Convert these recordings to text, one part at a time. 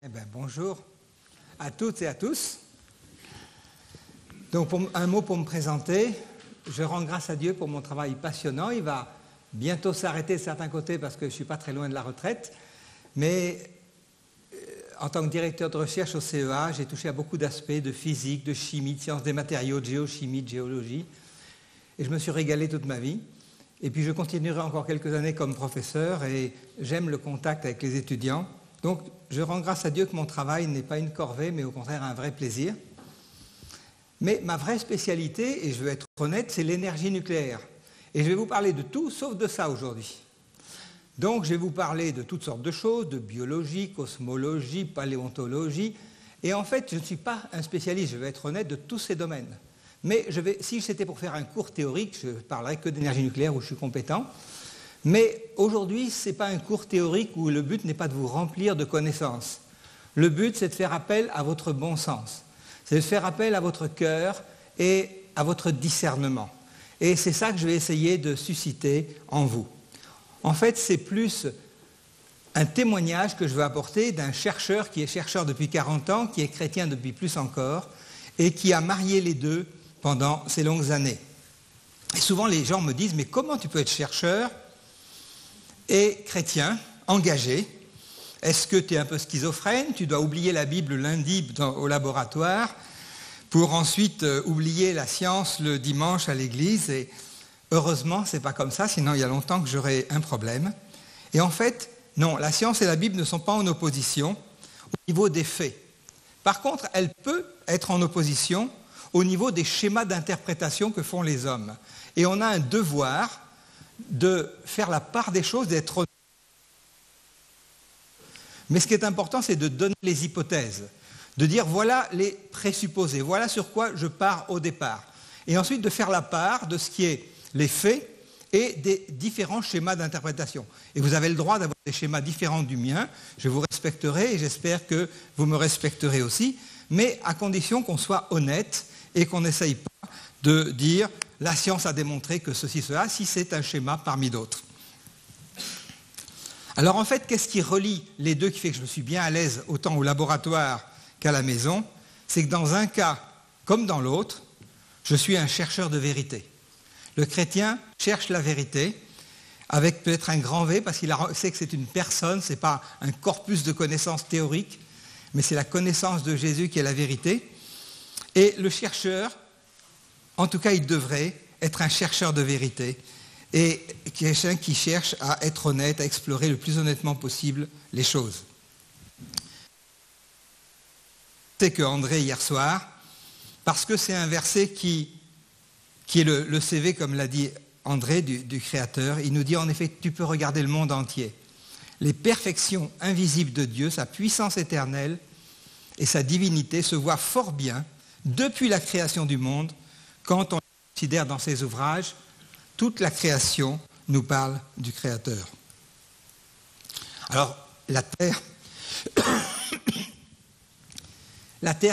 Eh bien, bonjour à toutes et à tous. Donc, un mot pour me présenter. Je rends grâce à Dieu pour mon travail passionnant. Il va bientôt s'arrêter de certains côtés parce que je ne suis pas très loin de la retraite. Mais en tant que directeur de recherche au CEA, j'ai touché à beaucoup d'aspects de physique, de chimie, de sciences des matériaux, de géochimie, de géologie. Et je me suis régalé toute ma vie. Et puis, je continuerai encore quelques années comme professeur et j'aime le contact avec les étudiants. Donc, je rends grâce à Dieu que mon travail n'est pas une corvée, mais au contraire un vrai plaisir. Mais ma vraie spécialité, et je veux être honnête, c'est l'énergie nucléaire. Et je vais vous parler de tout, sauf de ça aujourd'hui. Donc, je vais vous parler de toutes sortes de choses, de biologie, cosmologie, paléontologie. Et en fait, je ne suis pas un spécialiste, je vais être honnête, de tous ces domaines. Mais si c'était pour faire un cours théorique, je ne parlerais que d'énergie nucléaire où je suis compétent. Mais aujourd'hui, ce n'est pas un cours théorique où le but n'est pas de vous remplir de connaissances. Le but, c'est de faire appel à votre bon sens. C'est de faire appel à votre cœur et à votre discernement. Et c'est ça que je vais essayer de susciter en vous. En fait, c'est plus un témoignage que je veux apporter d'un chercheur qui est chercheur depuis 40 ans, qui est chrétien depuis plus encore, et qui a marié les deux pendant ces longues années. Et souvent, les gens me disent « Mais comment tu peux être chercheur et chrétien, engagé? Est-ce que tu es un peu schizophrène? Tu dois oublier la Bible lundi au laboratoire pour ensuite oublier la science le dimanche à l'église. » Et heureusement, ce n'est pas comme ça, sinon il y a longtemps que j'aurais un problème. Et en fait, non, la science et la Bible ne sont pas en opposition au niveau des faits. Par contre, elle peut être en opposition au niveau des schémas d'interprétation que font les hommes. Et on a un devoir de faire la part des choses, d'être honnête. Mais ce qui est important, c'est de donner les hypothèses, de dire voilà les présupposés, voilà sur quoi je pars au départ. Et ensuite de faire la part de ce qui est les faits et des différents schémas d'interprétation. Et vous avez le droit d'avoir des schémas différents du mien, je vous respecterai et j'espère que vous me respecterez aussi, mais à condition qu'on soit honnête et qu'on n'essaye pas de dire la science a démontré que ceci, cela, si c'est un schéma parmi d'autres. Alors en fait, qu'est-ce qui relie les deux qui fait que je suis bien à l'aise autant au laboratoire qu'à la maison? C'est que dans un cas comme dans l'autre, je suis un chercheur de vérité. Le chrétien cherche la vérité avec peut-être un grand V parce qu'il sait que c'est une personne, ce n'est pas un corpus de connaissances théoriques, mais c'est la connaissance de Jésus qui est la vérité. Et le chercheur, en tout cas il devrait être un chercheur de vérité et quelqu'un qui cherche à être honnête, à explorer le plus honnêtement possible les choses. C'est que André hier soir, parce que c'est un verset qui est le CV, comme l'a dit André, du Créateur, il nous dit en effet que tu peux regarder le monde entier. Les perfections invisibles de Dieu, sa puissance éternelle et sa divinité se voient fort bien depuis la création du monde, quand on considère dans ses ouvrages, toute la création nous parle du Créateur. Alors, la Terre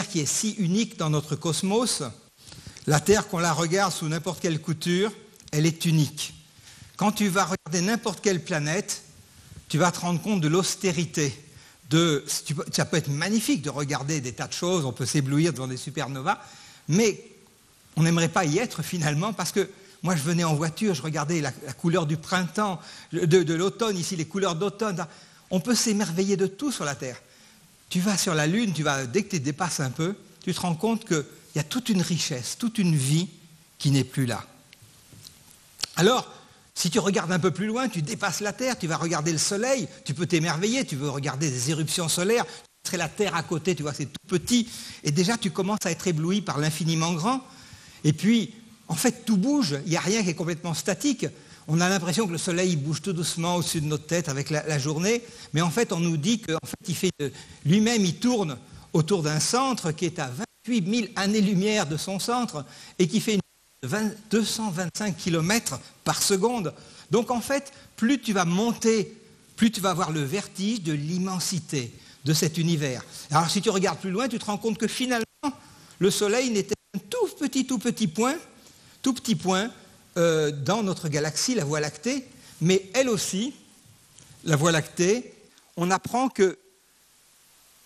qui est si unique dans notre cosmos, la Terre, qu'on la regarde sous n'importe quelle couture, elle est unique. Quand tu vas regarder n'importe quelle planète, tu vas te rendre compte de l'austérité. Ça peut être magnifique de regarder des tas de choses, on peut s'éblouir devant des supernovas, mais on n'aimerait pas y être finalement parce que moi je venais en voiture, je regardais la couleur du printemps, de l'automne, ici les couleurs d'automne. On peut s'émerveiller de tout sur la Terre. Tu vas sur la Lune, dès que tu dépasses un peu, tu te rends compte qu'il y a toute une richesse, toute une vie qui n'est plus là. Alors, si tu regardes un peu plus loin, tu dépasses la Terre, tu vas regarder le Soleil, tu peux t'émerveiller, tu veux regarder des éruptions solaires, tu mettrais la Terre à côté, tu vois, c'est tout petit, et déjà tu commences à être ébloui par l'infiniment grand. Et puis, en fait, tout bouge, il n'y a rien qui est complètement statique. On a l'impression que le Soleil bouge tout doucement au-dessus de notre tête avec la journée, mais en fait, on nous dit qu'en fait, lui-même, il tourne autour d'un centre qui est à 28 000 années-lumière de son centre et qui fait 225 km par seconde. Donc en fait, plus tu vas monter, plus tu vas avoir le vertige de l'immensité de cet univers. Alors si tu regardes plus loin, tu te rends compte que finalement, le Soleil n'était qu'un tout petit point dans notre galaxie, la Voie lactée, mais elle aussi, la Voie lactée, on apprend que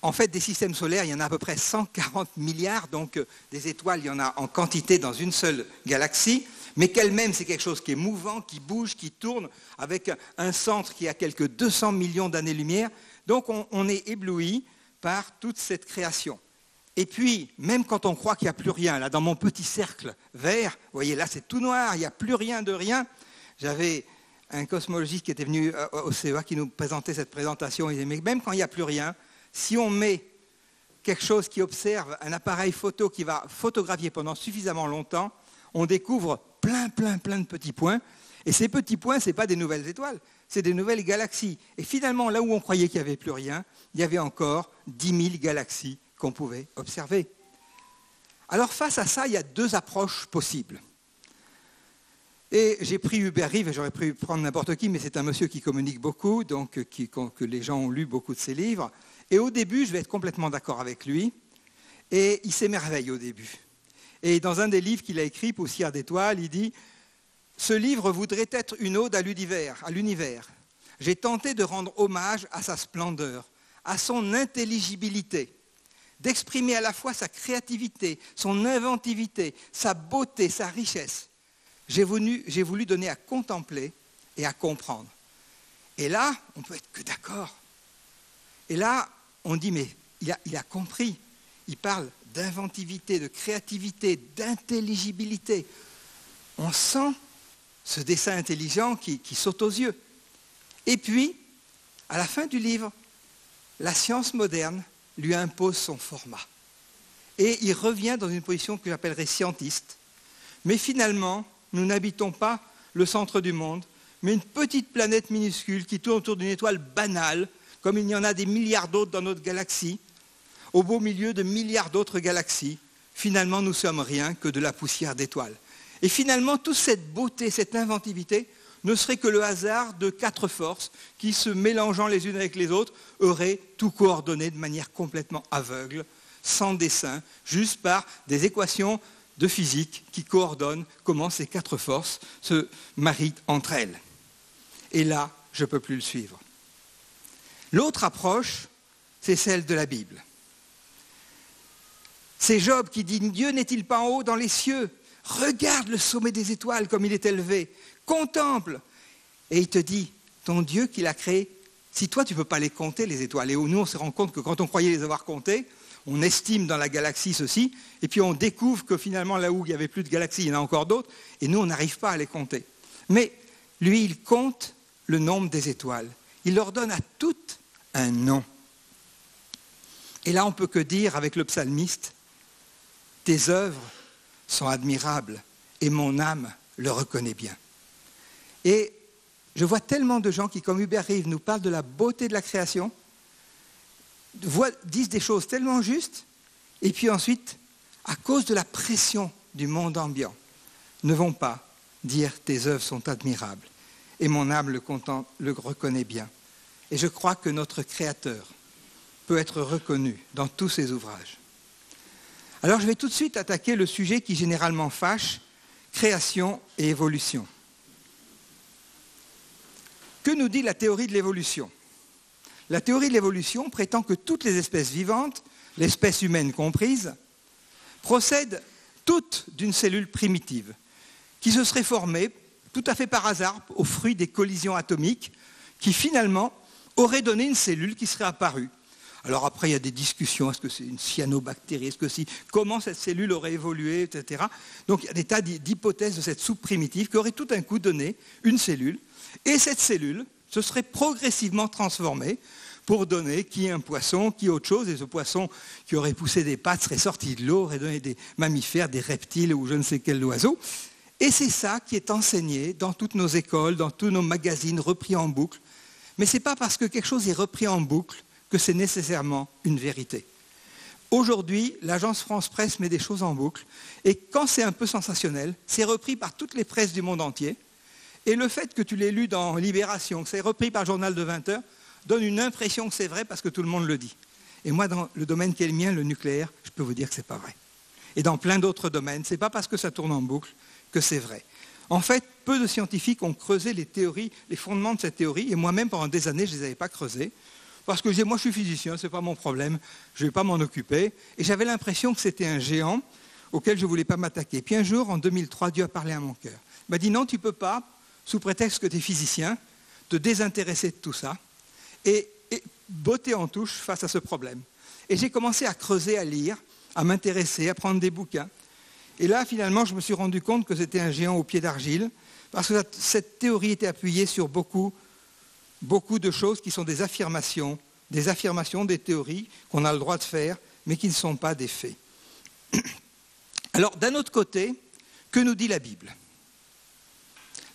en fait, des systèmes solaires, il y en a à peu près 140 milliards, donc des étoiles, il y en a en quantité dans une seule galaxie, mais qu'elle-même, c'est quelque chose qui est mouvant, qui bouge, qui tourne, avec un centre qui a quelques 200 millions d'années-lumière. Donc on est ébloui par toute cette création. Et puis, même quand on croit qu'il n'y a plus rien, là dans mon petit cercle vert, vous voyez là c'est tout noir, il n'y a plus rien de rien. J'avais un cosmologiste qui était venu au CEA qui nous présentait cette présentation, il disait mais même quand il n'y a plus rien, si on met quelque chose qui observe, un appareil photo qui va photographier pendant suffisamment longtemps, on découvre plein de petits points. Et ces petits points, ce n'est pas des nouvelles étoiles, c'est des nouvelles galaxies. Et finalement, là où on croyait qu'il n'y avait plus rien, il y avait encore 10 000 galaxies qu'on pouvait observer. Alors face à ça, il y a deux approches possibles. Et j'ai pris Hubert Reeves, j'aurais pu prendre n'importe qui, mais c'est un monsieur qui communique beaucoup, donc que les gens ont lu beaucoup de ses livres. Et au début, je vais être complètement d'accord avec lui, et il s'émerveille au début. Et dans un des livres qu'il a écrit, Poussière d'étoiles, il dit « Ce livre voudrait être une ode à l'univers. J'ai tenté de rendre hommage à sa splendeur, à son intelligibilité, d'exprimer à la fois sa créativité, son inventivité, sa beauté, sa richesse. J'ai voulu donner à contempler et à comprendre. » Et là, on peut être que d'accord. Et là, on dit, mais il a compris. Il parle d'inventivité, de créativité, d'intelligibilité. On sent ce dessin intelligent qui saute aux yeux. Et puis, à la fin du livre, la science moderne lui impose son format. Et il revient dans une position que j'appellerais scientiste. Mais finalement, nous n'habitons pas le centre du monde, mais une petite planète minuscule qui tourne autour d'une étoile banale, comme il y en a des milliards d'autres dans notre galaxie, au beau milieu de milliards d'autres galaxies. Finalement, nous ne sommes rien que de la poussière d'étoiles. Et finalement, toute cette beauté, cette inventivité, ne serait que le hasard de 4 forces qui, se mélangeant les unes avec les autres, auraient tout coordonné de manière complètement aveugle, sans dessin, juste par des équations de physique qui coordonnent comment ces 4 forces se marient entre elles. Et là, je ne peux plus le suivre. L'autre approche, c'est celle de la Bible. C'est Job qui dit « Dieu n'est-il pas en haut dans les cieux ? Regarde le sommet des étoiles comme il est élevé. Contemple !» Et il te dit « Ton Dieu qui l'a créé, si toi tu ne peux pas les compter, les étoiles. » Et nous, on se rend compte que quand on croyait les avoir comptées, on estime dans la galaxie ceci, et puis on découvre que finalement, là où il n'y avait plus de galaxies, il y en a encore d'autres, et nous, on n'arrive pas à les compter. Mais lui, il compte le nombre des étoiles. Il leur donne à toutes un nom. Et là, on ne peut que dire avec le psalmiste, « Tes œuvres sont admirables, et mon âme le reconnaît bien. » Et je vois tellement de gens qui, comme Hubert Reeves, nous parlent de la beauté de la création, disent des choses tellement justes, et puis ensuite, à cause de la pression du monde ambiant, ne vont pas dire « tes œuvres sont admirables, et mon âme le reconnaît bien ». Et je crois que notre Créateur peut être reconnu dans tous ses ouvrages. Alors je vais tout de suite attaquer le sujet qui généralement fâche, création et évolution. Que nous dit la théorie de l'évolution ? La théorie de l'évolution prétend que toutes les espèces vivantes, l'espèce humaine comprise, procèdent toutes d'une cellule primitive qui se serait formée tout à fait par hasard au fruit des collisions atomiques qui finalement auraient donné une cellule qui serait apparue. Alors après, il y a des discussions, est-ce que c'est une cyanobactérie, comment cette cellule aurait évolué, etc. Donc il y a des tas d'hypothèses de cette soupe primitive qui aurait tout d'un coup donné une cellule, et cette cellule se serait progressivement transformée pour donner qui un poisson, qui autre chose, et ce poisson qui aurait poussé des pattes serait sorti de l'eau, aurait donné des mammifères, des reptiles ou je ne sais quel oiseau. Et c'est ça qui est enseigné dans toutes nos écoles, dans tous nos magazines repris en boucle. Mais ce n'est pas parce que quelque chose est repris en boucle que c'est nécessairement une vérité. Aujourd'hui, l'agence France Presse met des choses en boucle, et quand c'est un peu sensationnel, c'est repris par toutes les presses du monde entier, et le fait que tu l'aies lu dans Libération, que c'est repris par le journal de 20 heures, donne une impression que c'est vrai parce que tout le monde le dit. Et moi, dans le domaine qui est le mien, le nucléaire, je peux vous dire que ce n'est pas vrai. Et dans plein d'autres domaines, ce n'est pas parce que ça tourne en boucle que c'est vrai. En fait, peu de scientifiques ont creusé les théories, les fondements de cette théorie, et moi-même, pendant des années, je ne les avais pas creusés. parce que je disais, moi je suis physicien, ce n'est pas mon problème, je ne vais pas m'en occuper. Et j'avais l'impression que c'était un géant auquel je ne voulais pas m'attaquer. Puis un jour, en 2003, Dieu a parlé à mon cœur. Il m'a dit, non, tu ne peux pas, sous prétexte que tu es physicien, te désintéresser de tout ça et botter en touche face à ce problème. Et j'ai commencé à creuser, à lire, à m'intéresser, à prendre des bouquins. Et là, finalement, je me suis rendu compte que c'était un géant au pied d'argile, parce que cette théorie était appuyée sur beaucoup de choses qui sont des affirmations, des théories qu'on a le droit de faire, mais qui ne sont pas des faits. Alors, d'un autre côté, que nous dit la Bible ?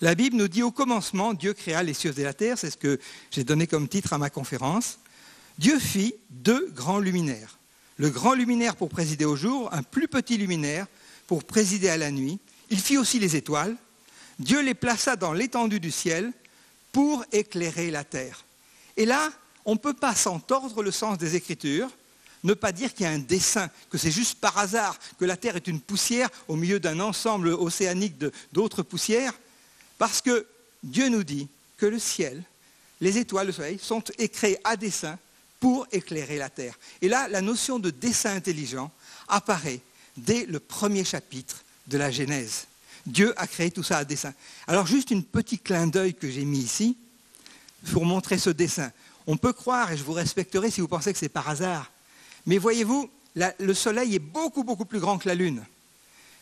La Bible nous dit, au commencement, Dieu créa les cieux et la terre, c'est ce que j'ai donné comme titre à ma conférence. Dieu fit 2 grands luminaires. Le grand luminaire pour présider au jour, un plus petit luminaire pour présider à la nuit. Il fit aussi les étoiles. Dieu les plaça dans l'étendue du ciel pour éclairer la terre. Et là, on ne peut pas, sans tordre le sens des Écritures, ne pas dire qu'il y a un dessein, que c'est juste par hasard, que la terre est une poussière au milieu d'un ensemble océanique d'autres poussières, parce que Dieu nous dit que le ciel, les étoiles, le soleil, sont créés à dessein pour éclairer la terre. Et là, la notion de dessein intelligent apparaît dès le premier chapitre de la Genèse. Dieu a créé tout ça à dessein. Alors juste un petit clin d'œil que j'ai mis ici pour montrer ce dessein. On peut croire, et je vous respecterai si vous pensez que c'est par hasard, mais voyez-vous, le soleil est beaucoup, beaucoup plus grand que la lune.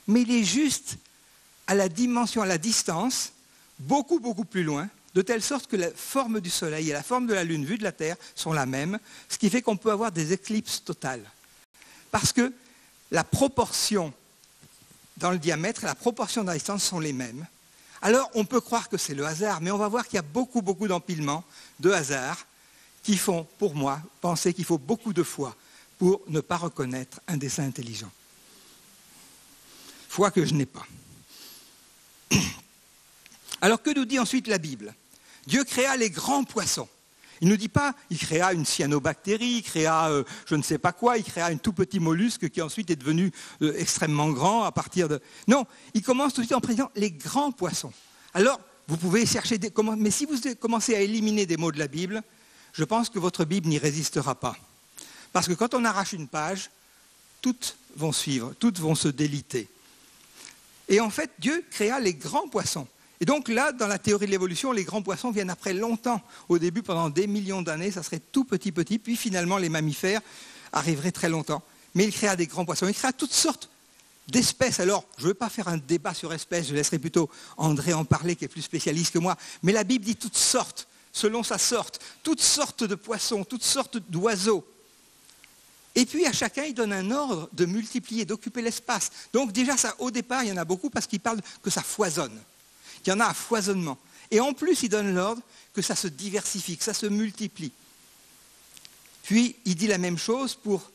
Mais il est juste à la dimension, à la distance, beaucoup, beaucoup plus loin, de telle sorte que la forme du soleil et la forme de la lune vue de la Terre sont la même, ce qui fait qu'on peut avoir des éclipses totales. Parce que la proportion dans le diamètre et la proportion dans la distance sont les mêmes. Alors on peut croire que c'est le hasard, mais on va voir qu'il y a beaucoup, beaucoup d'empilements de hasard qui font, pour moi, penser qu'il faut beaucoup de foi pour ne pas reconnaître un dessein intelligent. Foi que je n'ai pas. Alors que nous dit ensuite la Bible ? Dieu créa les grands poissons. Il ne nous dit pas, il créa une cyanobactérie, il créa je ne sais pas quoi, il créa un tout petit mollusque qui ensuite est devenu extrêmement grand à partir de... Non, il commence tout de suite en présentant les grands poissons. Alors, vous pouvez chercher des... Mais si vous commencez à éliminer des mots de la Bible, je pense que votre Bible n'y résistera pas. Parce que quand on arrache une page, toutes vont suivre, toutes vont se déliter. Et en fait, Dieu créa les grands poissons. Et donc là, dans la théorie de l'évolution, les grands poissons viennent après longtemps. Au début, pendant des millions d'années, ça serait tout petit, puis finalement les mammifères arriveraient très longtemps. Mais il créa des grands poissons, il créa toutes sortes d'espèces. Alors, je ne veux pas faire un débat sur espèces, je laisserai plutôt André en parler, qui est plus spécialiste que moi. Mais la Bible dit toutes sortes, selon sa sorte, toutes sortes de poissons, toutes sortes d'oiseaux. Et puis à chacun, il donne un ordre de multiplier, d'occuper l'espace. Donc déjà, ça, au départ, il y en a beaucoup parce qu'il parle que ça foisonne. Qu'il y en a un foisonnement. Et en plus, il donne l'ordre que ça se diversifie, que ça se multiplie. Puis, il dit la même chose pour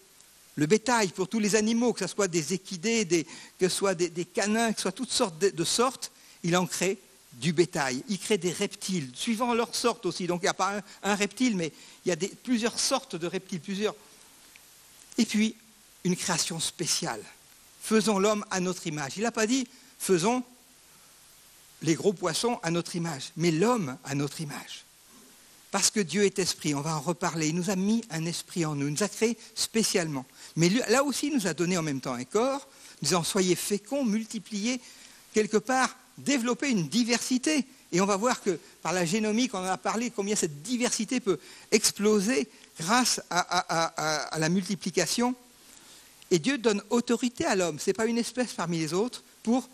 le bétail, pour tous les animaux, que ce soit des équidés, que ce soit des canins, que ce soit toutes sortes de sortes, il en crée du bétail. Il crée des reptiles, suivant leur sorte aussi. Donc, il n'y a pas un reptile, mais il y a plusieurs sortes de reptiles, plusieurs. Et puis, une création spéciale. Faisons l'homme à notre image. Il n'a pas dit, faisons les gros poissons à notre image, mais l'homme à notre image. Parce que Dieu est esprit, on va en reparler. Il nous a mis un esprit en nous, il nous a créés spécialement. Mais là aussi, il nous a donné en même temps un corps, disant soyez féconds, multipliez, quelque part, développez une diversité. Et on va voir que par la génomique, on en a parlé, combien cette diversité peut exploser grâce à la multiplication. Et Dieu donne autorité à l'homme, ce n'est pas une espèce parmi les autres, pour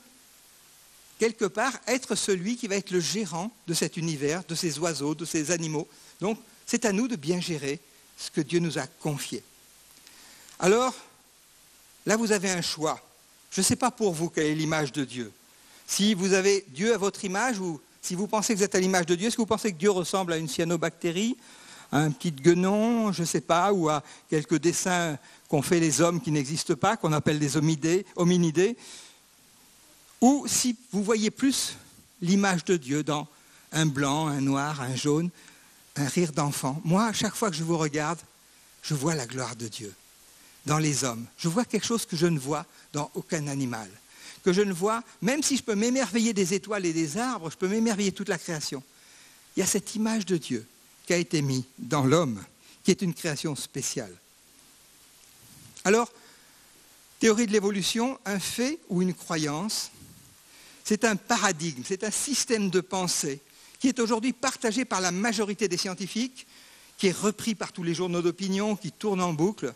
quelque part, être celui qui va être le gérant de cet univers, de ces oiseaux, de ces animaux. Donc, c'est à nous de bien gérer ce que Dieu nous a confié. Alors, là, vous avez un choix. Je ne sais pas pour vous quelle est l'image de Dieu. Si vous avez Dieu à votre image, ou si vous pensez que vous êtes à l'image de Dieu, est-ce que vous pensez que Dieu ressemble à une cyanobactérie, à un petit guenon, je ne sais pas, ou à quelques dessins qu'ont fait les hommes qui n'existent pas, qu'on appelle des hominidés? Ou si vous voyez plus l'image de Dieu dans un blanc, un noir, un jaune, un rire d'enfant. Moi, à chaque fois que je vous regarde, je vois la gloire de Dieu dans les hommes. Je vois quelque chose que je ne vois dans aucun animal. Que je ne vois, même si je peux m'émerveiller des étoiles et des arbres, je peux m'émerveiller de toute la création. Il y a cette image de Dieu qui a été mise dans l'homme, qui est une création spéciale. Alors, théorie de l'évolution, un fait ou une croyance, c'est un paradigme, c'est un système de pensée qui est aujourd'hui partagé par la majorité des scientifiques, qui est repris par tous les journaux d'opinion, qui tourne en boucle,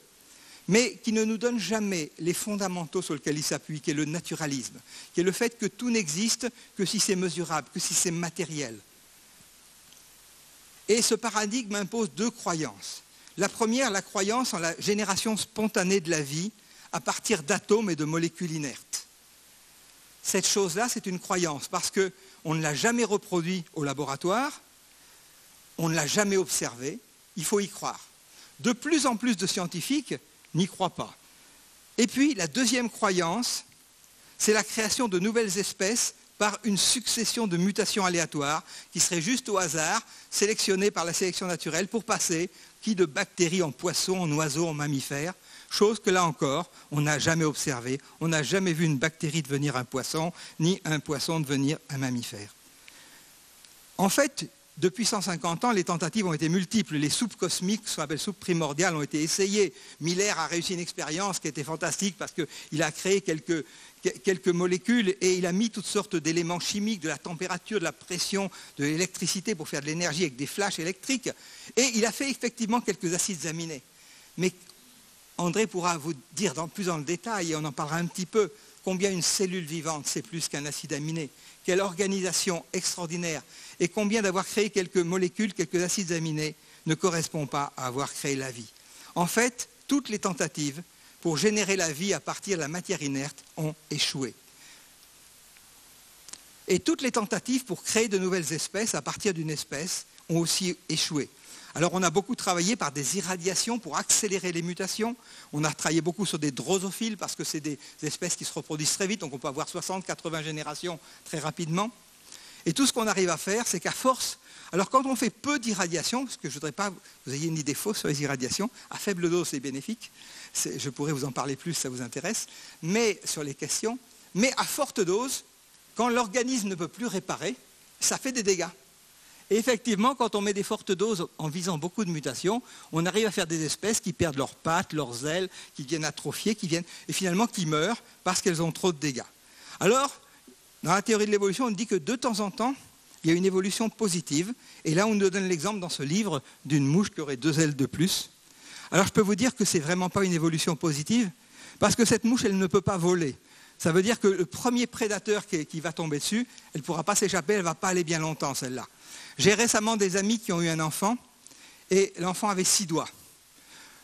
mais qui ne nous donne jamais les fondamentaux sur lesquels il s'appuie, qui est le naturalisme, qui est le fait que tout n'existe que si c'est mesurable, que si c'est matériel. Et ce paradigme impose deux croyances. La première, la croyance en la génération spontanée de la vie à partir d'atomes et de molécules inertes. Cette chose-là, c'est une croyance parce qu'on ne l'a jamais reproduit au laboratoire, on ne l'a jamais observé, il faut y croire. De plus en plus de scientifiques n'y croient pas. Et puis, la deuxième croyance, c'est la création de nouvelles espèces par une succession de mutations aléatoires qui seraient juste au hasard, sélectionnées par la sélection naturelle pour passer qui de bactéries en poissons, en oiseaux, en mammifères, chose que là encore, on n'a jamais observée. On n'a jamais vu une bactérie devenir un poisson, ni un poisson devenir un mammifère. En fait, depuis 150 ans, les tentatives ont été multiples. Les soupes cosmiques, ce qu'on appelle soupes primordiales, ont été essayées. Miller a réussi une expérience qui était fantastique parce qu'il a créé quelques molécules et il a mis toutes sortes d'éléments chimiques, de la température, de la pression, de l'électricité pour faire de l'énergie avec des flashs électriques. Et il a fait effectivement quelques acides aminés. Mais André pourra vous dire plus dans le détail, et on en parlera un petit peu, combien une cellule vivante, c'est plus qu'un acide aminé. Quelle organisation extraordinaire. Et combien d'avoir créé quelques molécules, quelques acides aminés, ne correspond pas à avoir créé la vie. En fait, toutes les tentatives pour générer la vie à partir de la matière inerte ont échoué. Et toutes les tentatives pour créer de nouvelles espèces à partir d'une espèce ont aussi échoué. Alors on a beaucoup travaillé par des irradiations pour accélérer les mutations. On a travaillé beaucoup sur des drosophiles parce que c'est des espèces qui se reproduisent très vite, donc on peut avoir 60-80 générations très rapidement. Et tout ce qu'on arrive à faire, c'est qu'à force, alors quand on fait peu d'irradiation, parce que je ne voudrais pas que vous ayez une idée fausse sur les irradiations, à faible dose c'est bénéfique, je pourrais vous en parler plus si ça vous intéresse, mais sur les questions, mais à forte dose, quand l'organisme ne peut plus réparer, ça fait des dégâts. Et effectivement, quand on met des fortes doses en visant beaucoup de mutations, on arrive à faire des espèces qui perdent leurs pattes, leurs ailes, qui viennent atrophier, et finalement qui meurent parce qu'elles ont trop de dégâts. Alors, dans la théorie de l'évolution, on dit que de temps en temps, il y a une évolution positive. Et là, on nous donne l'exemple dans ce livre d'une mouche qui aurait 2 ailes de plus. Alors, je peux vous dire que ce n'est vraiment pas une évolution positive, parce que cette mouche, elle ne peut pas voler. Ça veut dire que le premier prédateur qui va tomber dessus, elle ne pourra pas s'échapper, elle ne va pas aller bien longtemps, celle-là. J'ai récemment des amis qui ont eu un enfant, et l'enfant avait 6 doigts.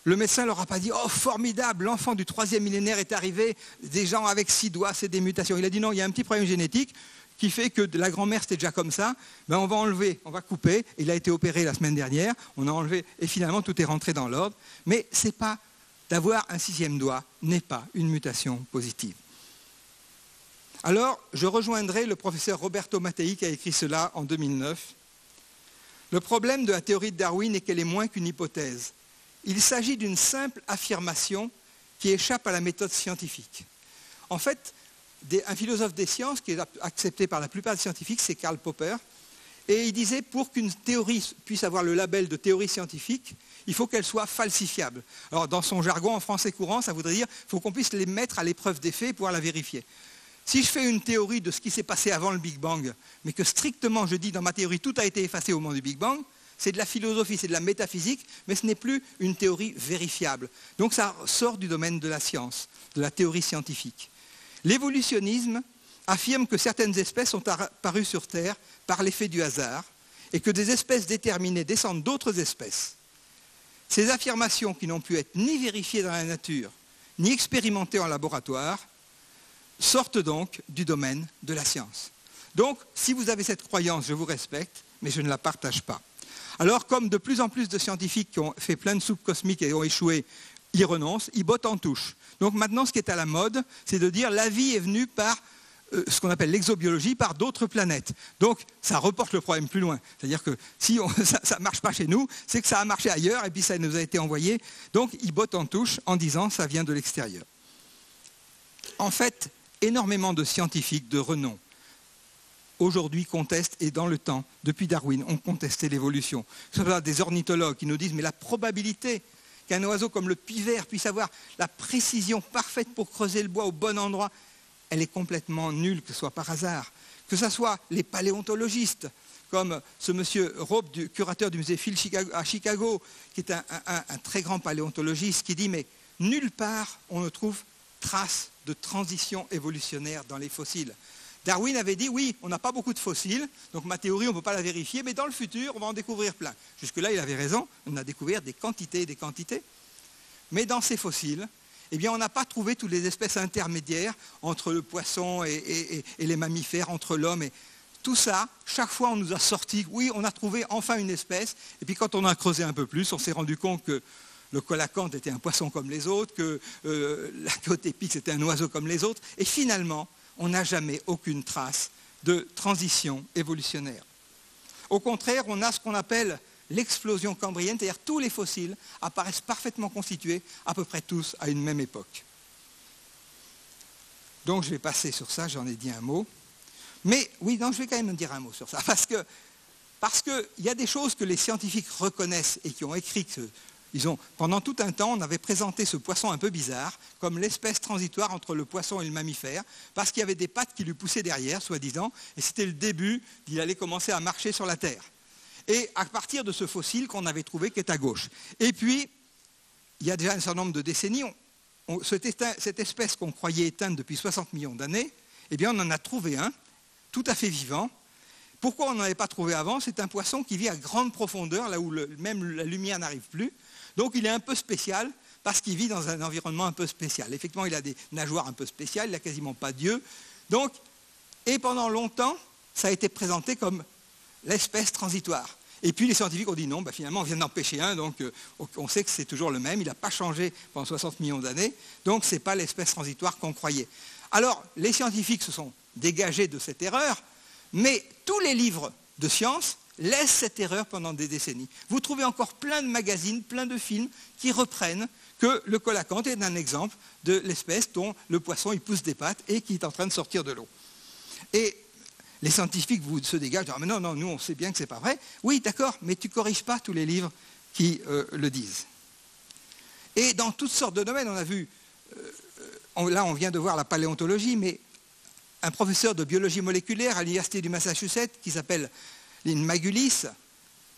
Le médecin ne leur a pas dit « Oh, formidable, l'enfant du 3e millénaire est arrivé, des gens avec 6 doigts, c'est des mutations. » Il a dit « Non, il y a un petit problème génétique qui fait que la grand-mère, c'était déjà comme ça. Ben, on va enlever, on va couper. » Il a été opéré la semaine dernière, on a enlevé, et finalement, tout est rentré dans l'ordre. Mais c'est pas d'avoir un 6e doigt n'est pas une mutation positive. Alors, je rejoindrai le professeur Roberto Mattei qui a écrit cela en 2009. Le problème de la théorie de Darwin est qu'elle est moins qu'une hypothèse. Il s'agit d'une simple affirmation qui échappe à la méthode scientifique. En fait, un philosophe des sciences qui est accepté par la plupart des scientifiques, c'est Karl Popper, et il disait pour qu'une théorie puisse avoir le label de théorie scientifique, il faut qu'elle soit falsifiable. Alors dans son jargon en français courant, ça voudrait dire qu'il faut qu'on puisse les mettre à l'épreuve des faits et pouvoir la vérifier. Si je fais une théorie de ce qui s'est passé avant le Big Bang, mais que strictement je dis dans ma théorie tout a été effacé au moment du Big Bang, c'est de la philosophie, c'est de la métaphysique, mais ce n'est plus une théorie vérifiable. Donc ça sort du domaine de la science, de la théorie scientifique. L'évolutionnisme affirme que certaines espèces sont apparues sur Terre par l'effet du hasard et que des espèces déterminées descendent d'autres espèces. Ces affirmations qui n'ont pu être ni vérifiées dans la nature, ni expérimentées en laboratoire, sortent donc du domaine de la science. Donc, si vous avez cette croyance, je vous respecte, mais je ne la partage pas. Alors, comme de plus en plus de scientifiques qui ont fait plein de soupes cosmiques et ont échoué, ils renoncent, ils bottent en touche. Donc maintenant, ce qui est à la mode, c'est de dire la vie est venue par ce qu'on appelle l'exobiologie, par d'autres planètes. Donc, ça reporte le problème plus loin. C'est-à-dire que si ça ne marche pas chez nous, c'est que ça a marché ailleurs et puis ça nous a été envoyé. Donc, ils bottent en touche en disant ça vient de l'extérieur. En fait, énormément de scientifiques de renom aujourd'hui contestent, et dans le temps, depuis Darwin, ont contesté l'évolution. Ce sont des ornithologues qui nous disent, mais la probabilité qu'un oiseau comme le pivert puisse avoir la précision parfaite pour creuser le bois au bon endroit, elle est complètement nulle, que ce soit par hasard. Que ce soit les paléontologistes, comme ce monsieur Rob, curateur du musée Phil à Chicago, qui est un très grand paléontologiste, qui dit, mais nulle part on ne trouve trace de transition évolutionnaire dans les fossiles. Darwin avait dit, oui, on n'a pas beaucoup de fossiles, donc ma théorie, on ne peut pas la vérifier, mais dans le futur, on va en découvrir plein. Jusque-là, il avait raison, on a découvert des quantités et des quantités. Mais dans ces fossiles, eh bien, on n'a pas trouvé toutes les espèces intermédiaires entre le poisson et les mammifères, entre l'homme et... Tout ça, chaque fois, on nous a sorti, oui, on a trouvé enfin une espèce, et puis quand on a creusé un peu plus, on s'est rendu compte que le colacanthe était un poisson comme les autres, que la côte épique, c'était un oiseau comme les autres, et finalement, on n'a jamais aucune trace de transition évolutionnaire. Au contraire, on a ce qu'on appelle l'explosion cambrienne, c'est-à-dire tous les fossiles apparaissent parfaitement constitués, à peu près tous à une même époque. Donc je vais passer sur ça, j'en ai dit un mot. Mais oui, non, je vais quand même dire un mot sur ça, parce qu'il y a des choses que les scientifiques reconnaissent et qui ont écrit que pendant tout un temps, on avait présenté ce poisson un peu bizarre comme l'espèce transitoire entre le poisson et le mammifère, parce qu'il y avait des pattes qui lui poussaient derrière, soi-disant, et c'était le début d'il allait commencer à marcher sur la Terre. Et à partir de ce fossile qu'on avait trouvé qui est à gauche. Et puis, il y a déjà un certain nombre de décennies, cette espèce qu'on croyait éteinte depuis 60 millions d'années, eh bien on en a trouvé un, tout à fait vivant. Pourquoi on n'en avait pas trouvé avant? C'est un poisson qui vit à grande profondeur, là où même la lumière n'arrive plus. Donc il est un peu spécial, parce qu'il vit dans un environnement un peu spécial. Effectivement, il a des nageoires un peu spéciales, il n'a quasiment pas d'yeux. Donc, et pendant longtemps, ça a été présenté comme l'espèce transitoire. Et puis les scientifiques ont dit non, finalement on vient d'en pêcher un, donc on sait que c'est toujours le même, il n'a pas changé pendant 60 millions d'années, donc ce n'est pas l'espèce transitoire qu'on croyait. Alors, les scientifiques se sont dégagés de cette erreur, mais tous les livres de science laissent cette erreur pendant des décennies. Vous trouvez encore plein de magazines, plein de films qui reprennent que le colacanthe est un exemple de l'espèce dont le poisson il pousse des pattes et qui est en train de sortir de l'eau. Et les scientifiques se dégagent, disent, mais non, non, nous on sait bien que ce n'est pas vrai. Oui, d'accord, mais tu ne corriges pas tous les livres qui le disent. Et dans toutes sortes de domaines, on a vu, là on vient de voir la paléontologie, mais un professeur de biologie moléculaire à l'université du Massachusetts qui s'appelle Lynn Magulis,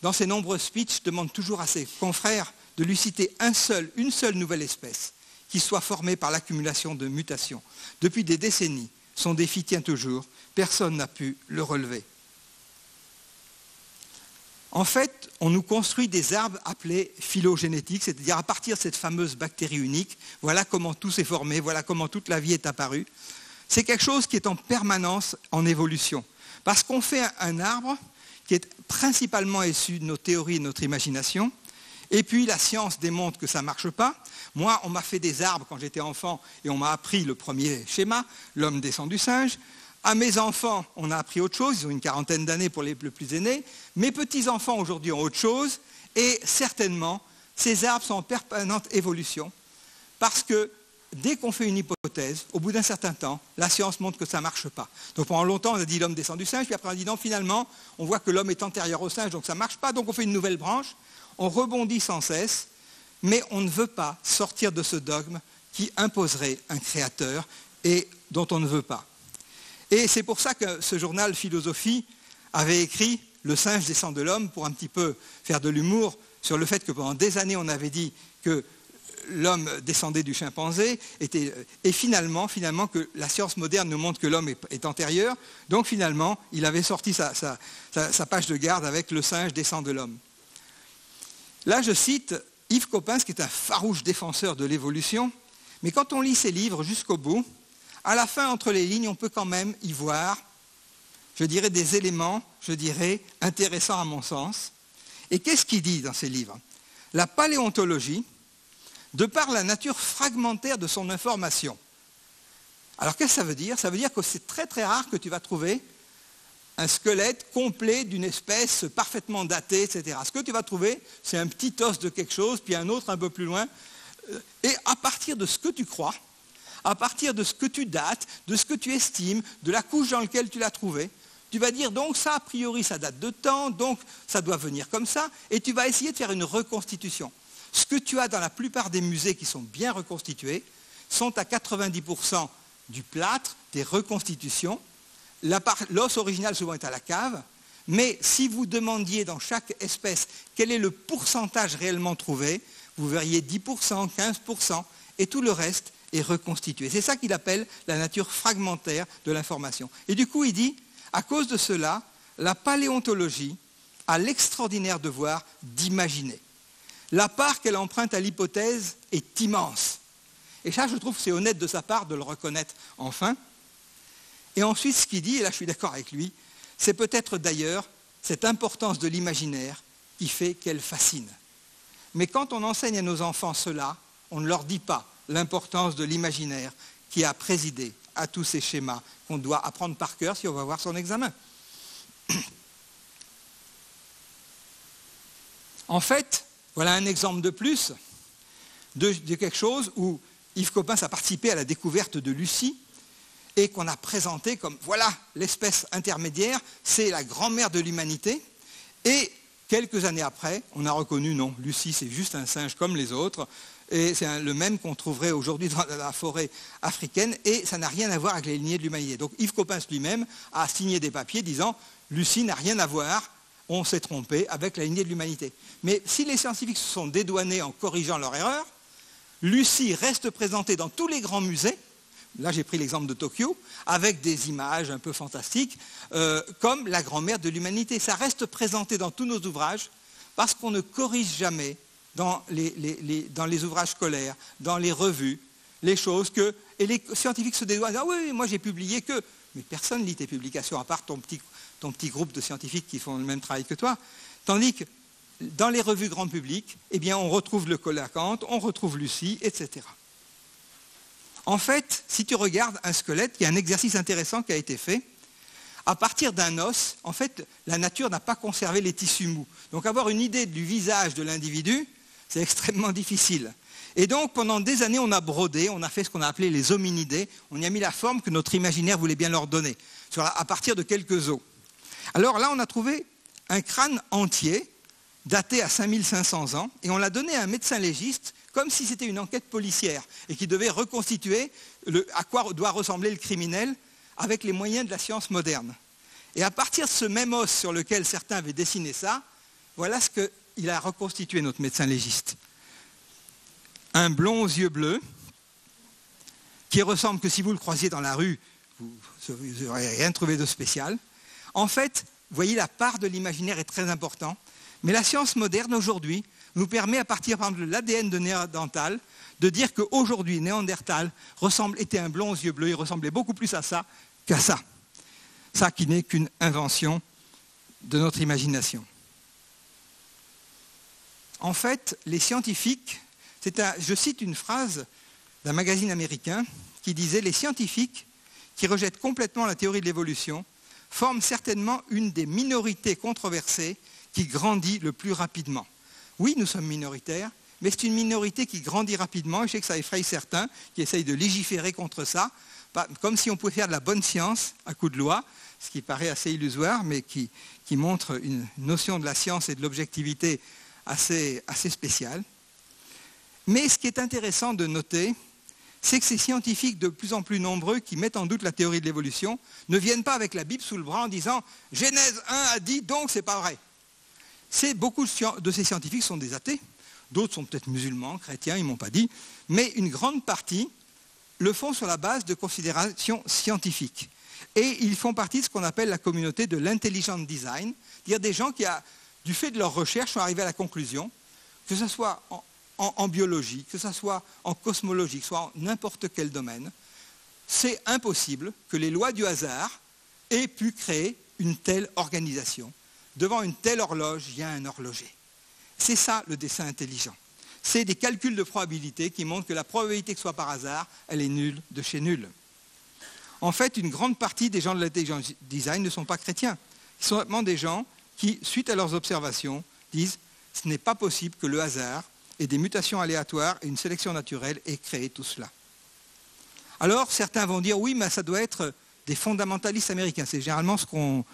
dans ses nombreux speeches, demande toujours à ses confrères de lui citer une seule nouvelle espèce qui soit formée par l'accumulation de mutations. Depuis des décennies, son défi tient toujours, personne n'a pu le relever. En fait, on nous construit des arbres appelés phylogénétiques, c'est-à-dire à partir de cette fameuse bactérie unique, voilà comment tout s'est formé, voilà comment toute la vie est apparue. C'est quelque chose qui est en permanence en évolution, parce qu'on fait un arbre qui est principalement issu de nos théories et de notre imagination, et puis la science démontre que ça ne marche pas. Moi, on m'a fait des arbres quand j'étais enfant, et on m'a appris le premier schéma, l'homme descend du singe. À mes enfants, on a appris autre chose, ils ont une quarantaine d'années pour les plus aînés. Mes petits-enfants aujourd'hui ont autre chose, et certainement, ces arbres sont en permanente évolution, parce que dès qu'on fait une hypothèse, au bout d'un certain temps, la science montre que ça ne marche pas. Donc pendant longtemps, on a dit l'homme descend du singe, puis après on a dit non, finalement, on voit que l'homme est antérieur au singe, donc ça ne marche pas, donc on fait une nouvelle branche, on rebondit sans cesse, mais on ne veut pas sortir de ce dogme qui imposerait un créateur et dont on ne veut pas. Et c'est pour ça que ce journal Philosophie avait écrit « Le singe descend de l'homme » pour un petit peu faire de l'humour sur le fait que pendant des années, on avait dit que l'homme descendait du chimpanzé, et finalement que la science moderne nous montre que l'homme est antérieur, donc finalement, il avait sorti sa page de garde avec « Le singe descend de l'homme ». Là, je cite Yves Coppens, qui est un farouche défenseur de l'évolution, mais quand on lit ses livres jusqu'au bout, à la fin, entre les lignes, on peut quand même y voir, je dirais, des éléments, intéressants à mon sens. Et qu'est-ce qu'il dit dans ses livres? La paléontologie, de par la nature fragmentaire de son information. Alors qu'est-ce que ça veut dire? Ça veut dire que c'est très très rare que tu vas trouver un squelette complet d'une espèce parfaitement datée, etc. Ce que tu vas trouver, c'est un petit os de quelque chose, puis un autre un peu plus loin. Et à partir de ce que tu crois, à partir de ce que tu dates, de ce que tu estimes, de la couche dans laquelle tu l'as trouvé, Tu vas dire donc ça, a priori, ça date de temps, donc ça doit venir comme ça, et tu vas essayer de faire une reconstitution. Ce que tu as dans la plupart des musées qui sont bien reconstitués sont à 90% du plâtre, des reconstitutions. L'os original souvent est à la cave, mais si vous demandiez dans chaque espèce quel est le pourcentage réellement trouvé, vous verriez 10%, 15%, et tout le reste est reconstitué. C'est ça qu'il appelle la nature fragmentaire de l'information. Et du coup, il dit, à cause de cela, la paléontologie a l'extraordinaire devoir d'imaginer. La part qu'elle emprunte à l'hypothèse est immense. Et ça, je trouve que c'est honnête de sa part de le reconnaître enfin. Et ensuite, ce qu'il dit, et là je suis d'accord avec lui, c'est peut-être d'ailleurs cette importance de l'imaginaire qui fait qu'elle fascine. Mais quand on enseigne à nos enfants cela, on ne leur dit pas l'importance de l'imaginaire qui a présidé à tous ces schémas qu'on doit apprendre par cœur si on va voir son examen. En fait, voilà un exemple de plus de quelque chose où Yves Coppens a participé à la découverte de Lucie et qu'on a présenté comme, voilà, l'espèce intermédiaire, c'est la grand-mère de l'humanité. Et quelques années après, on a reconnu, non, Lucie, c'est juste un singe comme les autres, et c'est le même qu'on trouverait aujourd'hui dans la forêt africaine, et ça n'a rien à voir avec les lignées de l'humanité. Donc Yves Coppens lui-même a signé des papiers disant, Lucie n'a rien à voir, on s'est trompé avec la lignée de l'humanité. Mais si les scientifiques se sont dédouanés en corrigeant leur erreur, Lucie reste présentée dans tous les grands musées, là j'ai pris l'exemple de Tokyo, avec des images un peu fantastiques, comme la grand-mère de l'humanité. Ça reste présenté dans tous nos ouvrages, parce qu'on ne corrige jamais dans les ouvrages scolaires, dans les revues, les choses que... Et les scientifiques se dédouanent, ah oui, moi j'ai publié que... Mais personne ne lit tes publications, à part ton petit groupe de scientifiques qui font le même travail que toi. Tandis que dans les revues grand public, eh bien, on retrouve le colacanthe, on retrouve Lucie, etc. En fait, si tu regardes un squelette, il y a un exercice intéressant qui a été fait. À partir d'un os, en fait, la nature n'a pas conservé les tissus mous. Donc avoir une idée du visage de l'individu, c'est extrêmement difficile. Et donc, pendant des années, on a brodé, on a fait ce qu'on a appelé les hominidés, on y a mis la forme que notre imaginaire voulait bien leur donner, à partir de quelques os. Alors là, on a trouvé un crâne entier, daté à 5500 ans, et on l'a donné à un médecin légiste, comme si c'était une enquête policière, et qui devait reconstituer à quoi doit ressembler le criminel avec les moyens de la science moderne. Et à partir de ce même os sur lequel certains avaient dessiné ça, voilà ce qu'il a reconstitué, notre médecin légiste. Un blond aux yeux bleus, qui ressemble que si vous le croisiez dans la rue, vous n'aurez rien trouvé de spécial. En fait, vous voyez, la part de l'imaginaire est très importante, mais la science moderne aujourd'hui nous permet, à partir par exemple, de l'ADN de Néandertal, de dire qu'aujourd'hui, Néandertal était un blond aux yeux bleus, il ressemblait beaucoup plus à ça qu'à ça. Ça qui n'est qu'une invention de notre imagination. En fait, les scientifiques, je cite une phrase d'un magazine américain qui disait « Les scientifiques qui rejettent complètement la théorie de l'évolution forment certainement une des minorités controversées qui grandit le plus rapidement. » Oui, nous sommes minoritaires, mais c'est une minorité qui grandit rapidement, et je sais que ça effraie certains qui essayent de légiférer contre ça, comme si on pouvait faire de la bonne science à coup de loi, ce qui paraît assez illusoire, mais qui montre une notion de la science et de l'objectivité assez spéciale. Mais ce qui est intéressant de noter, c'est que ces scientifiques de plus en plus nombreux qui mettent en doute la théorie de l'évolution ne viennent pas avec la Bible sous le bras en disant « Genèse 1 a dit, donc c'est pas vrai ». Beaucoup de ces scientifiques sont des athées, d'autres sont peut-être musulmans, chrétiens, ils ne m'ont pas dit, mais une grande partie le font sur la base de considérations scientifiques. Et ils font partie de ce qu'on appelle la communauté de l'intelligent design, c'est-à-dire des gens qui, du fait de leurs recherches, sont arrivés à la conclusion, que ce soit en biologie, que ce soit en cosmologie, que ce soit en n'importe quel domaine, c'est impossible que les lois du hasard aient pu créer une telle organisation. Devant une telle horloge, il y a un horloger. C'est ça le dessin intelligent. C'est des calculs de probabilité qui montrent que la probabilité que ce soit par hasard, elle est nulle de chez nulle. En fait, une grande partie des gens de l'intelligent design ne sont pas chrétiens. Ils sont vraiment des gens qui, suite à leurs observations, disent « ce n'est pas possible que le hasard et des mutations aléatoires et une sélection naturelle aient créé tout cela ». Alors, certains vont dire « oui, mais ça doit être des fondamentalistes américains. C'est généralement ce qu'on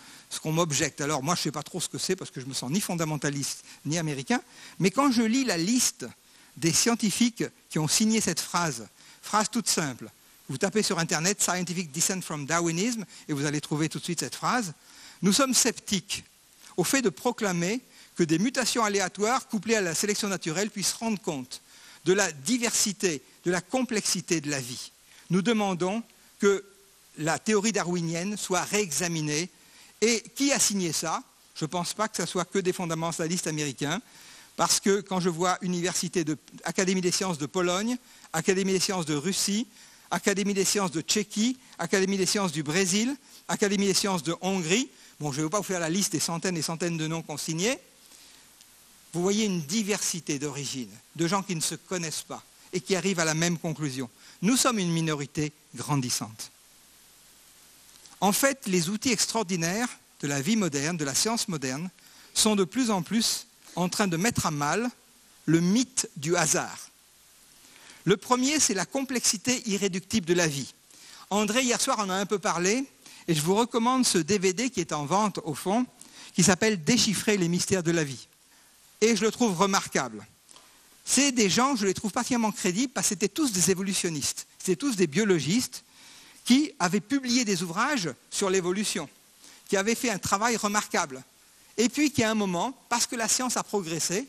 m'objecte. Alors moi, je ne sais pas trop ce que c'est parce que je me sens ni fondamentaliste ni américain. Mais quand je lis la liste des scientifiques qui ont signé cette phrase toute simple, vous tapez sur Internet « Scientific Descent from Darwinism » et vous allez trouver tout de suite cette phrase. Nous sommes sceptiques au fait de proclamer que des mutations aléatoires couplées à la sélection naturelle puissent rendre compte de la diversité, de la complexité de la vie. Nous demandons que la théorie darwinienne soit réexaminée. Et qui a signé ça? Je ne pense pas que ce soit que des fondamentalistes américains, parce que quand je vois Académie des sciences de Pologne, Académie des sciences de Russie, Académie des sciences de Tchéquie, Académie des sciences du Brésil, Académie des sciences de Hongrie, bon, je ne vais pas vous faire la liste des centaines et centaines de noms qu'on signait, vous voyez une diversité d'origines, de gens qui ne se connaissent pas et qui arrivent à la même conclusion. Nous sommes une minorité grandissante. En fait, les outils extraordinaires de la vie moderne, de la science moderne, sont de plus en plus en train de mettre à mal le mythe du hasard. Le premier, c'est la complexité irréductible de la vie. André, hier soir, en a un peu parlé, et je vous recommande ce DVD qui est en vente au fond, qui s'appelle « Déchiffrer les mystères de la vie ». Et je le trouve remarquable. C'est des gens, je les trouve particulièrement crédibles, parce que c'était tous des évolutionnistes, c'était tous des biologistes, qui avaient publié des ouvrages sur l'évolution, qui avaient fait un travail remarquable. Et puis qui, à un moment, parce que la science a progressé,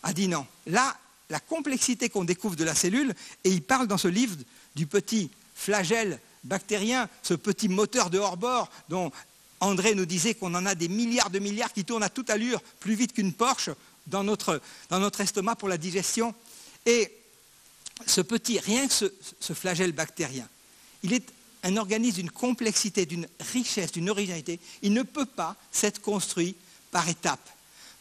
a dit non. Là, la complexité qu'on découvre de la cellule, et il parle dans ce livre du petit flagelle bactérien, ce petit moteur de hors-bord dont André nous disait qu'on en a des milliards de milliards qui tournent à toute allure, plus vite qu'une Porsche, dans notre estomac pour la digestion. Et ce petit, rien que ce flagelle bactérien, il est un organisme d'une complexité, d'une richesse, d'une originalité. Il ne peut pas s'être construit par étapes.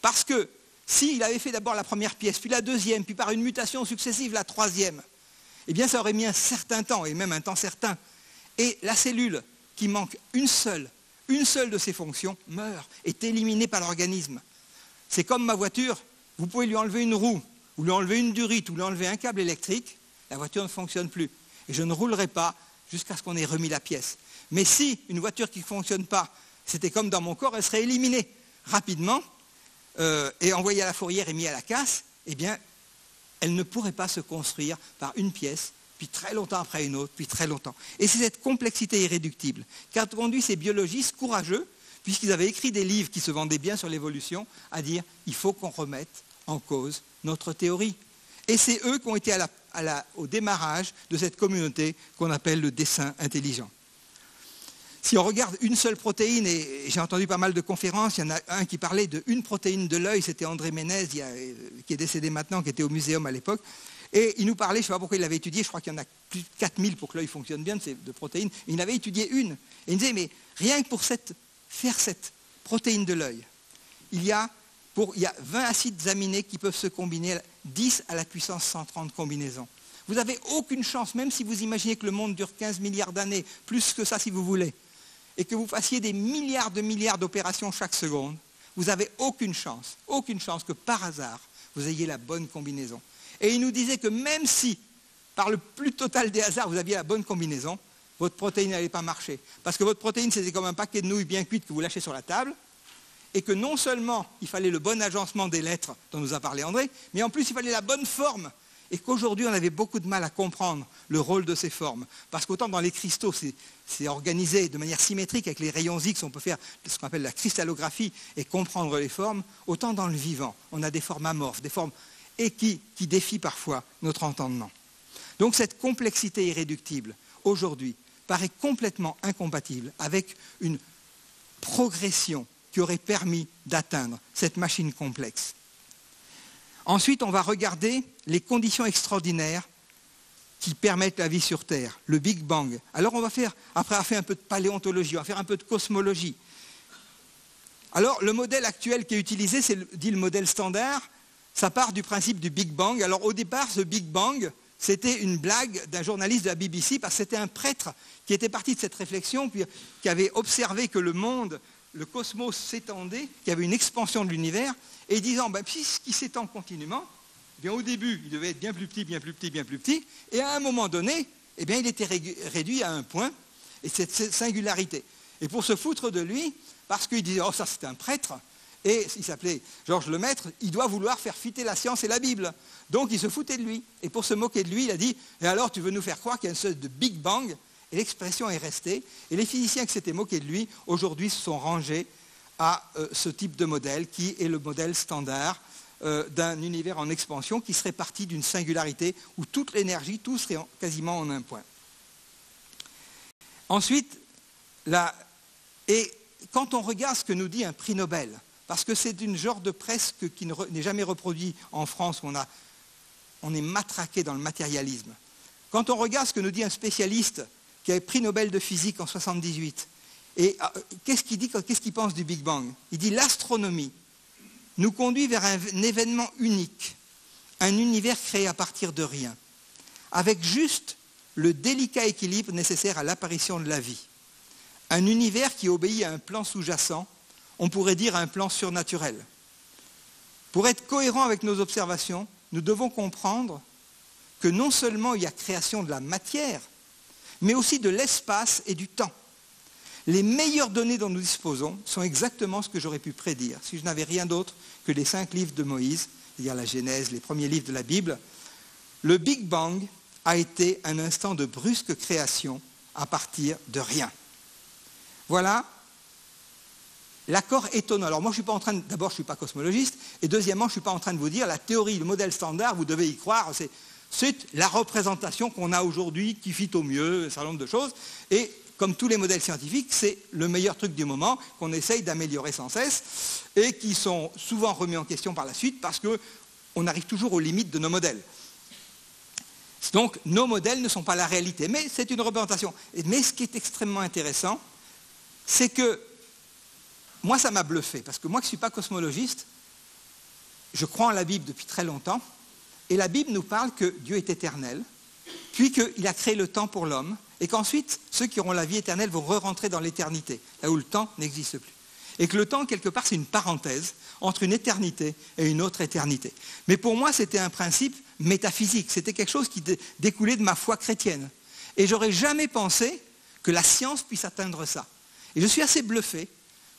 Parce que s'il avait fait d'abord la première pièce, puis la deuxième, puis par une mutation successive la troisième, eh bien ça aurait mis un certain temps, et même un temps certain. Et la cellule qui manque une seule de ses fonctions meurt, est éliminée par l'organisme. C'est comme ma voiture, vous pouvez lui enlever une roue, ou lui enlever une durite, ou lui enlever un câble électrique, la voiture ne fonctionne plus. Et je ne roulerai pas jusqu'à ce qu'on ait remis la pièce. Mais si une voiture qui ne fonctionne pas, c'était comme dans mon corps, elle serait éliminée rapidement et envoyée à la fourrière et mise à la casse, eh bien, elle ne pourrait pas se construire par une pièce, puis très longtemps après une autre, puis très longtemps. Et c'est cette complexité irréductible qui a conduit ces biologistes courageux, puisqu'ils avaient écrit des livres qui se vendaient bien sur l'évolution, à dire il faut qu'on remette en cause notre théorie. Et c'est eux qui ont été au démarrage de cette communauté qu'on appelle le dessin intelligent. Si on regarde une seule protéine, et j'ai entendu pas mal de conférences, il y en a un qui parlait d'une protéine de l'œil, c'était André Ménez, qui est décédé maintenant, qui était au muséum à l'époque, et il nous parlait, je ne sais pas pourquoi il l'avait étudié, je crois qu'il y en a plus de 4000 pour que l'œil fonctionne bien de protéines, et il avait étudié une. Et il disait, mais rien que pour faire cette protéine de l'œil, il y a 20 acides aminés qui peuvent se combiner, 10 à la puissance 130 combinaisons. Vous n'avez aucune chance, même si vous imaginez que le monde dure 15 milliards d'années, plus que ça si vous voulez, et que vous fassiez des milliards d'opérations chaque seconde, vous n'avez aucune chance que par hasard, vous ayez la bonne combinaison. Et il nous disait que même si, par le plus total des hasards, vous aviez la bonne combinaison, votre protéine n'allait pas marcher. Parce que votre protéine, c'était comme un paquet de nouilles bien cuites que vous lâchez sur la table, et que non seulement il fallait le bon agencement des lettres dont nous a parlé André, mais en plus il fallait la bonne forme. Et qu'aujourd'hui, on avait beaucoup de mal à comprendre le rôle de ces formes. Parce qu'autant dans les cristaux, c'est organisé de manière symétrique avec les rayons X, on peut faire ce qu'on appelle la cristallographie et comprendre les formes, autant dans le vivant, on a des formes amorphes, des formes et qui défient parfois notre entendement. Donc cette complexité irréductible, aujourd'hui, paraît complètement incompatible avec une progression qui aurait permis d'atteindre cette machine complexe. Ensuite, on va regarder les conditions extraordinaires qui permettent la vie sur Terre, le Big Bang. Alors on va faire, après avoir fait un peu de paléontologie, on va faire un peu de cosmologie. Alors le modèle actuel qui est utilisé, c'est dit le modèle standard, ça part du principe du Big Bang. Alors au départ, ce Big Bang, c'était une blague d'un journaliste de la BBC, parce que c'était un prêtre qui était parti de cette réflexion, puis qui avait observé que le monde, le cosmos s'étendait, qu'il y avait une expansion de l'univers, et disant, puisqu'il s'étend continuellement, eh bien, au début, il devait être bien plus petit, bien plus petit, bien plus petit, et à un moment donné, eh bien, il était réduit à un point, et cette singularité. Et pour se foutre de lui, parce qu'il disait, oh ça c'est un prêtre, et il s'appelait Georges Lemaître, il doit vouloir faire fuiter la science et la Bible. Donc il se foutait de lui. Et pour se moquer de lui, il a dit, et alors tu veux nous faire croire qu'il y a une sorte de Big Bang? Et l'expression est restée. Et les physiciens qui s'étaient moqués de lui, aujourd'hui se sont rangés à ce type de modèle, qui est le modèle standard d'un univers en expansion, qui serait parti d'une singularité où toute l'énergie, tout serait quasiment en un point. Ensuite, et quand on regarde ce que nous dit un prix Nobel, parce que c'est une genre de presse qui n'est jamais reproduit en France, où on est matraqué dans le matérialisme. Quand on regarde ce que nous dit un spécialiste qui a eu prix Nobel de physique en 1978, et qu'est-ce qu'il dit, qu'est-ce qu'il pense du Big Bang? Il dit l'astronomie nous conduit vers un événement unique, un univers créé à partir de rien, avec juste le délicat équilibre nécessaire à l'apparition de la vie. Un univers qui obéit à un plan sous-jacent, on pourrait dire à un plan surnaturel. Pour être cohérent avec nos observations, nous devons comprendre que non seulement il y a création de la matière, mais aussi de l'espace et du temps. Les meilleures données dont nous disposons sont exactement ce que j'aurais pu prédire si je n'avais rien d'autre que les 5 livres de Moïse, c'est-à-dire la Genèse, les premiers livres de la Bible. Le Big Bang a été un instant de brusque création à partir de rien. Voilà l'accord étonnant. Alors moi, je suis pas en train d'abord, je ne suis pas cosmologiste, et deuxièmement, je ne suis pas en train de vous dire la théorie, le modèle standard, vous devez y croire, c'est la représentation qu'on a aujourd'hui qui fit au mieux un certain nombre de choses, et comme tous les modèles scientifiques, c'est le meilleur truc du moment qu'on essaye d'améliorer sans cesse et qui sont souvent remis en question par la suite parce qu'on arrive toujours aux limites de nos modèles. Donc nos modèles ne sont pas la réalité, mais c'est une représentation. Mais ce qui est extrêmement intéressant, c'est que moi ça m'a bluffé, parce que moi qui ne suis pas cosmologiste, je crois en la Bible depuis très longtemps, et la Bible nous parle que Dieu est éternel, puis qu'il a créé le temps pour l'homme, et qu'ensuite, ceux qui auront la vie éternelle vont re-rentrer dans l'éternité, là où le temps n'existe plus. Et que le temps, quelque part, c'est une parenthèse entre une éternité et une autre éternité. Mais pour moi, c'était un principe métaphysique, c'était quelque chose qui découlait de ma foi chrétienne. Et j'aurais jamais pensé que la science puisse atteindre ça. Et je suis assez bluffé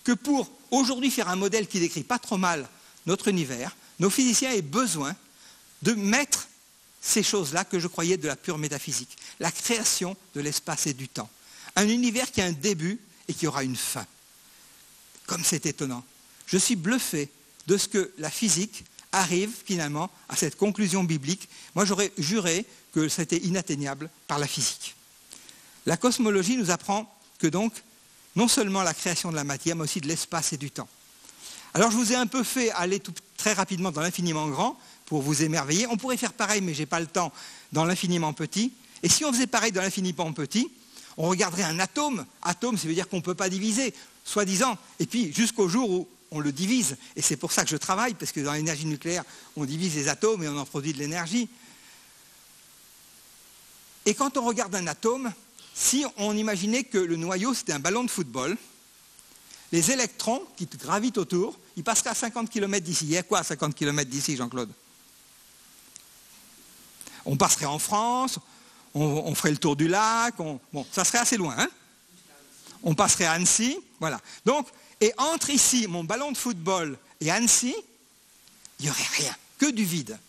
que pour aujourd'hui faire un modèle qui décrit pas trop mal notre univers, nos physiciens aient besoin de mettre ces choses-là que je croyais de la pure métaphysique. La création de l'espace et du temps. Un univers qui a un début et qui aura une fin. Comme c'est étonnant. Je suis bluffé de ce que la physique arrive finalement à cette conclusion biblique. Moi j'aurais juré que c'était inatteignable par la physique. La cosmologie nous apprend que donc, non seulement la création de la matière, mais aussi de l'espace et du temps. Alors je vous ai un peu fait aller très rapidement dans l'infiniment grand, pour vous émerveiller. On pourrait faire pareil, mais je n'ai pas le temps, dans l'infiniment petit. Et si on faisait pareil dans l'infiniment petit, on regarderait un atome. Atome, ça veut dire qu'on ne peut pas diviser, soi-disant. Et puis, jusqu'au jour où on le divise. Et c'est pour ça que je travaille, parce que dans l'énergie nucléaire, on divise les atomes et on en produit de l'énergie. Et quand on regarde un atome, si on imaginait que le noyau, c'était un ballon de football, les électrons qui gravitent autour, ils passeraient à 50 km d'ici. Il y a quoi à 50 km d'ici, Jean-Claude? On passerait en France, on ferait le tour du lac, bon, ça serait assez loin, hein? On passerait à Annecy, voilà. Donc, et entre ici, mon ballon de football, et Annecy, il n'y aurait rien, que du vide.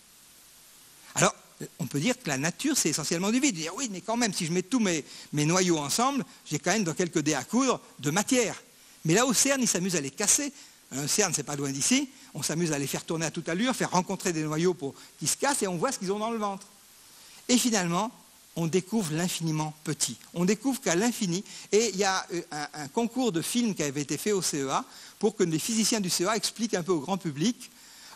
Alors, on peut dire que la nature, c'est essentiellement du vide. Dire, oui, mais quand même, si je mets tous mes noyaux ensemble, j'ai quand même dans quelques dés à coudre de matière. Mais là, au CERN, ils s'amusent à les casser. Un CERN, c'est pas loin d'ici. On s'amuse à les faire tourner à toute allure, faire rencontrer des noyaux qui se cassent, et on voit ce qu'ils ont dans le ventre. Et finalement, on découvre l'infiniment petit. On découvre qu'à l'infini, et il y a un concours de films qui avait été fait au CEA pour que les physiciens du CEA expliquent un peu au grand public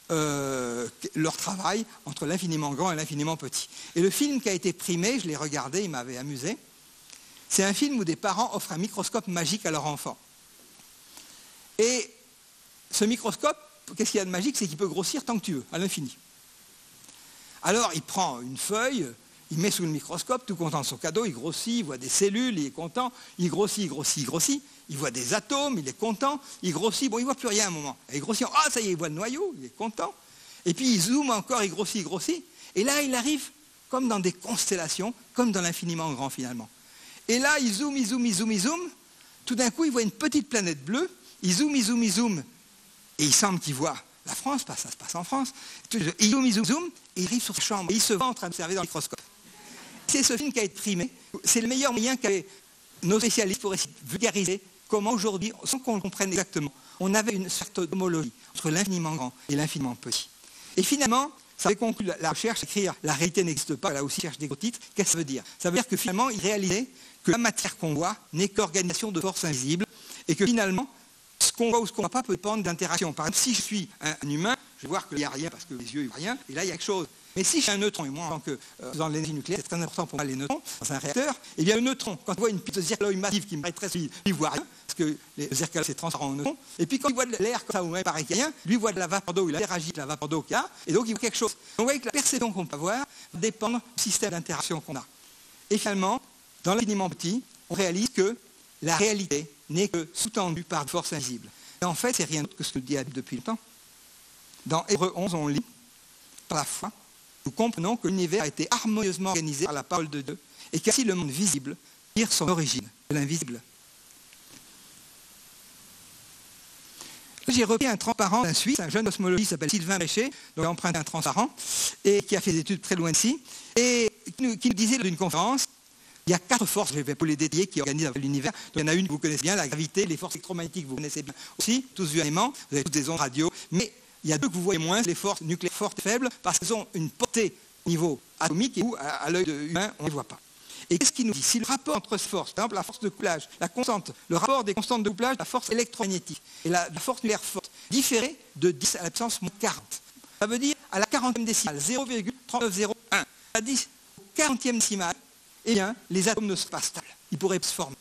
leur travail entre l'infiniment grand et l'infiniment petit. Et le film qui a été primé, je l'ai regardé, il m'avait amusé, c'est un film où des parents offrent un microscope magique à leur enfant. Et ce microscope, qu'est-ce qu'il y a de magique? C'est qu'il peut grossir tant que tu veux, à l'infini. Alors, il prend une feuille, il met sous le microscope, tout content de son cadeau, il grossit, il voit des cellules, il est content, il grossit, il grossit, il grossit, il voit des atomes, il est content, il grossit, bon, il ne voit plus rien à un moment. Et il grossit, ah, ça y est, il voit le noyau, il est content. Et puis, il zoome encore, il grossit, et là, il arrive comme dans des constellations, comme dans l'infiniment grand, finalement. Et là, il zoome, il zoome, il zoome, il zoome. Tout d'un coup, il voit une petite planète bleue. Il zoome, il zoome, il zoome. Et il semble qu'il voit la France, ça se passe en France. Il zoome, il zoome, il zoome. Et il arrive sur sa chambre. Et il se voit en train d'observer dans le microscope. C'est ce film qui a été primé. C'est le meilleur moyen qu'avaient nos spécialistes pour essayer de vulgariser comment aujourd'hui, sans qu'on le comprenne exactement, on avait une sorte d'homologie entre l'infiniment grand et l'infiniment petit. Et finalement, ça avait conclu la recherche, écrire « La réalité n'existe pas », là aussi cherche des gros titres. Qu'est-ce que ça veut dire? Ça veut dire que finalement, il réalisait que la matière qu'on voit n'est qu'organisation de forces invisibles et que finalement, ce qu'on voit ou ce qu'on ne voit pas peut dépendre d'interactions. Par exemple, si je suis un humain, je vais voir qu'il n'y a rien parce que les yeux, il n'y a rien, et là, il y a quelque chose. Mais si j'ai un neutron, et moi, en tant que dans l'énergie nucléaire, c'est très important pour moi les neutrons, dans un réacteur, et bien le neutron, quand il voit une petite zircaloïde massive qui me paraît très solide, il ne voit rien, parce que les zircaloïdes, c'est transparent en neutrons, et puis quand il voit de l'air comme ça, ou même pareil qu'il n'y a rien, lui voit de la vapeur d'eau, il interagit avec la vapeur d'eau qu'il y a, et donc il voit quelque chose. Donc vous voyez que la perception qu'on peut avoir va dépendre du système d'interaction qu'on a. Et finalement, dans l'infiniment petit, on réalise que la réalité n'est que sous-tendue par des forces invisibles. Et en fait, c'est rien d'autre que ce que dit la Bible depuis le temps. Dans Hébreux 11, on lit, par la foi, nous comprenons que l'univers a été harmonieusement organisé par la parole de Dieu et qu'ainsi le monde visible tire son origine de l'invisible. J'ai repris un transparent d'un Suisse, un jeune cosmologiste qui s'appelle Sylvain Bréchet, dont j'ai emprunté un transparent, et qui a fait des études très loin d'ici, et qui nous disait lors d'une conférence, il y a 4 forces, je ne vais pas les détailler, qui organisent l'univers. Il y en a une que vous connaissez bien, la gravité, les forces électromagnétiques, vous connaissez bien aussi, tous violemment, vous avez toutes des ondes radio, mais il y a 2 que vous voyez moins, les forces nucléaires fortes et faibles, parce qu'elles ont une portée au niveau atomique et où, à l'œil humain, on ne les voit pas. Et qu'est-ce qu'il nous dit? Si le rapport entre ces forces, par exemple la force de couplage, la constante, le rapport des constantes de couplage, la force électromagnétique et la force nucléaire forte, différait de 10 à la puissance moins 40. Ça veut dire à la 40e décimale, 0,3901. À 10 au 40e décimale, eh bien, les atomes ne sont pas stables. Ils pourraient se former.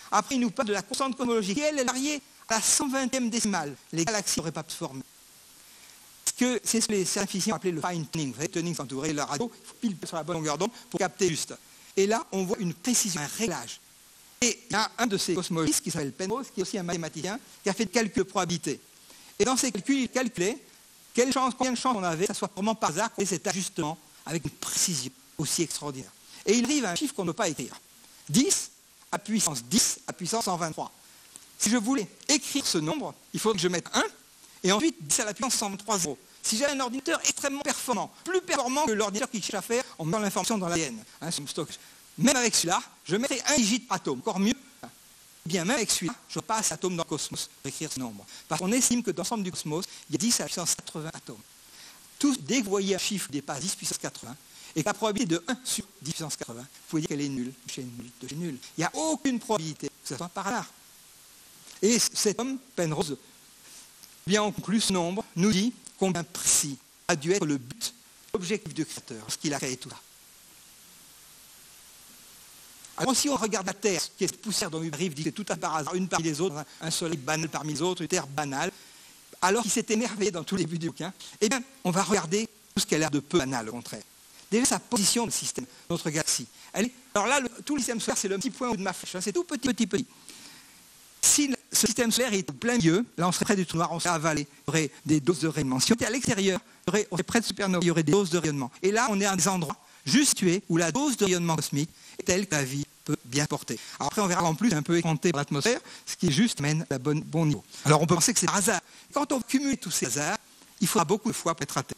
Après, il nous parle de la constante cosmologique. Et elle est variée à la 120e décimale. Les galaxies n'auraient pas pu se former. C'est ce que les scientifiques ont appelé le fine tuning. Vous savez, tuning, quand vous ouvrez la radio, il faut pile sur la bonne longueur d'onde pour capter juste. Et là, on voit une précision, un réglage. Et il y a un de ces cosmologistes qui s'appelle Penrose, qui est aussi un mathématicien, qui a fait de calculs de probabilité. Et dans ces calculs, il calculait combien de chances on avait, que ce soit vraiment par hasard, qu'on ait cet ajustement avec une précision aussi extraordinaire. Et il arrive à un chiffre qu'on ne peut pas écrire. 10 à puissance 10 à puissance 123. Si je voulais écrire ce nombre, il faut que je mette 1, et ensuite 10 à la puissance 123 0. Si j'ai un ordinateur extrêmement performant, plus performant que l'ordinateur qui cherche à faire en mettant l'information dans l'ADN, même avec celui-là, je mettrai 1 digit par atome, encore mieux. Eh bien, même avec celui-là, je passe atome dans le cosmos pour écrire ce nombre. Parce qu'on estime que dans l'ensemble du cosmos, il y a 10 à la puissance 80 atomes. Dès que vous voyez un chiffre qui dépasse 10 puissance 80, et que la probabilité de 1 sur 10 puissance 80, vous pouvez dire qu'elle est nulle, de chez nulle, de chez nulle. Il n'y a aucune probabilité que ce soit par hasard. Et cet homme, Penrose, bien on conclut ce nombre, nous dit combien précis a dû être le but, l'objectif du Créateur, lorsqu'il a créé tout ça. Alors si on regarde la Terre, qui est cette poussière dont Hubert dit que c'est tout à par hasard, une parmi les autres, un soleil banal parmi les autres, une Terre banale, alors qu'il s'est émerveillé dans tout le début du bouquin, eh bien, on va regarder tout ce qui a l'air de peu banal, au contraire. Déjà, sa position dans le système, notre galaxie. Alors là, tout le système solaire, c'est le petit point au bout de ma flèche, hein, c'est tout petit. Si ce système solaire est au plein milieu, là on serait près du trou noir, on serait avalé, il y aurait des doses de rayonnement. Si on était à l'extérieur, on serait près de supernova, il y aurait des doses de rayonnement. Et là, on est à des endroits juste situés où la dose de rayonnement cosmique est telle que la vie peut bien porter. Alors après, on verra en plus un peu écranté par l'atmosphère, ce qui juste mène à bon niveau. Alors on peut penser que c'est par hasard. Quand on cumule tous ces hasards, il faudra beaucoup de fois pour être raté.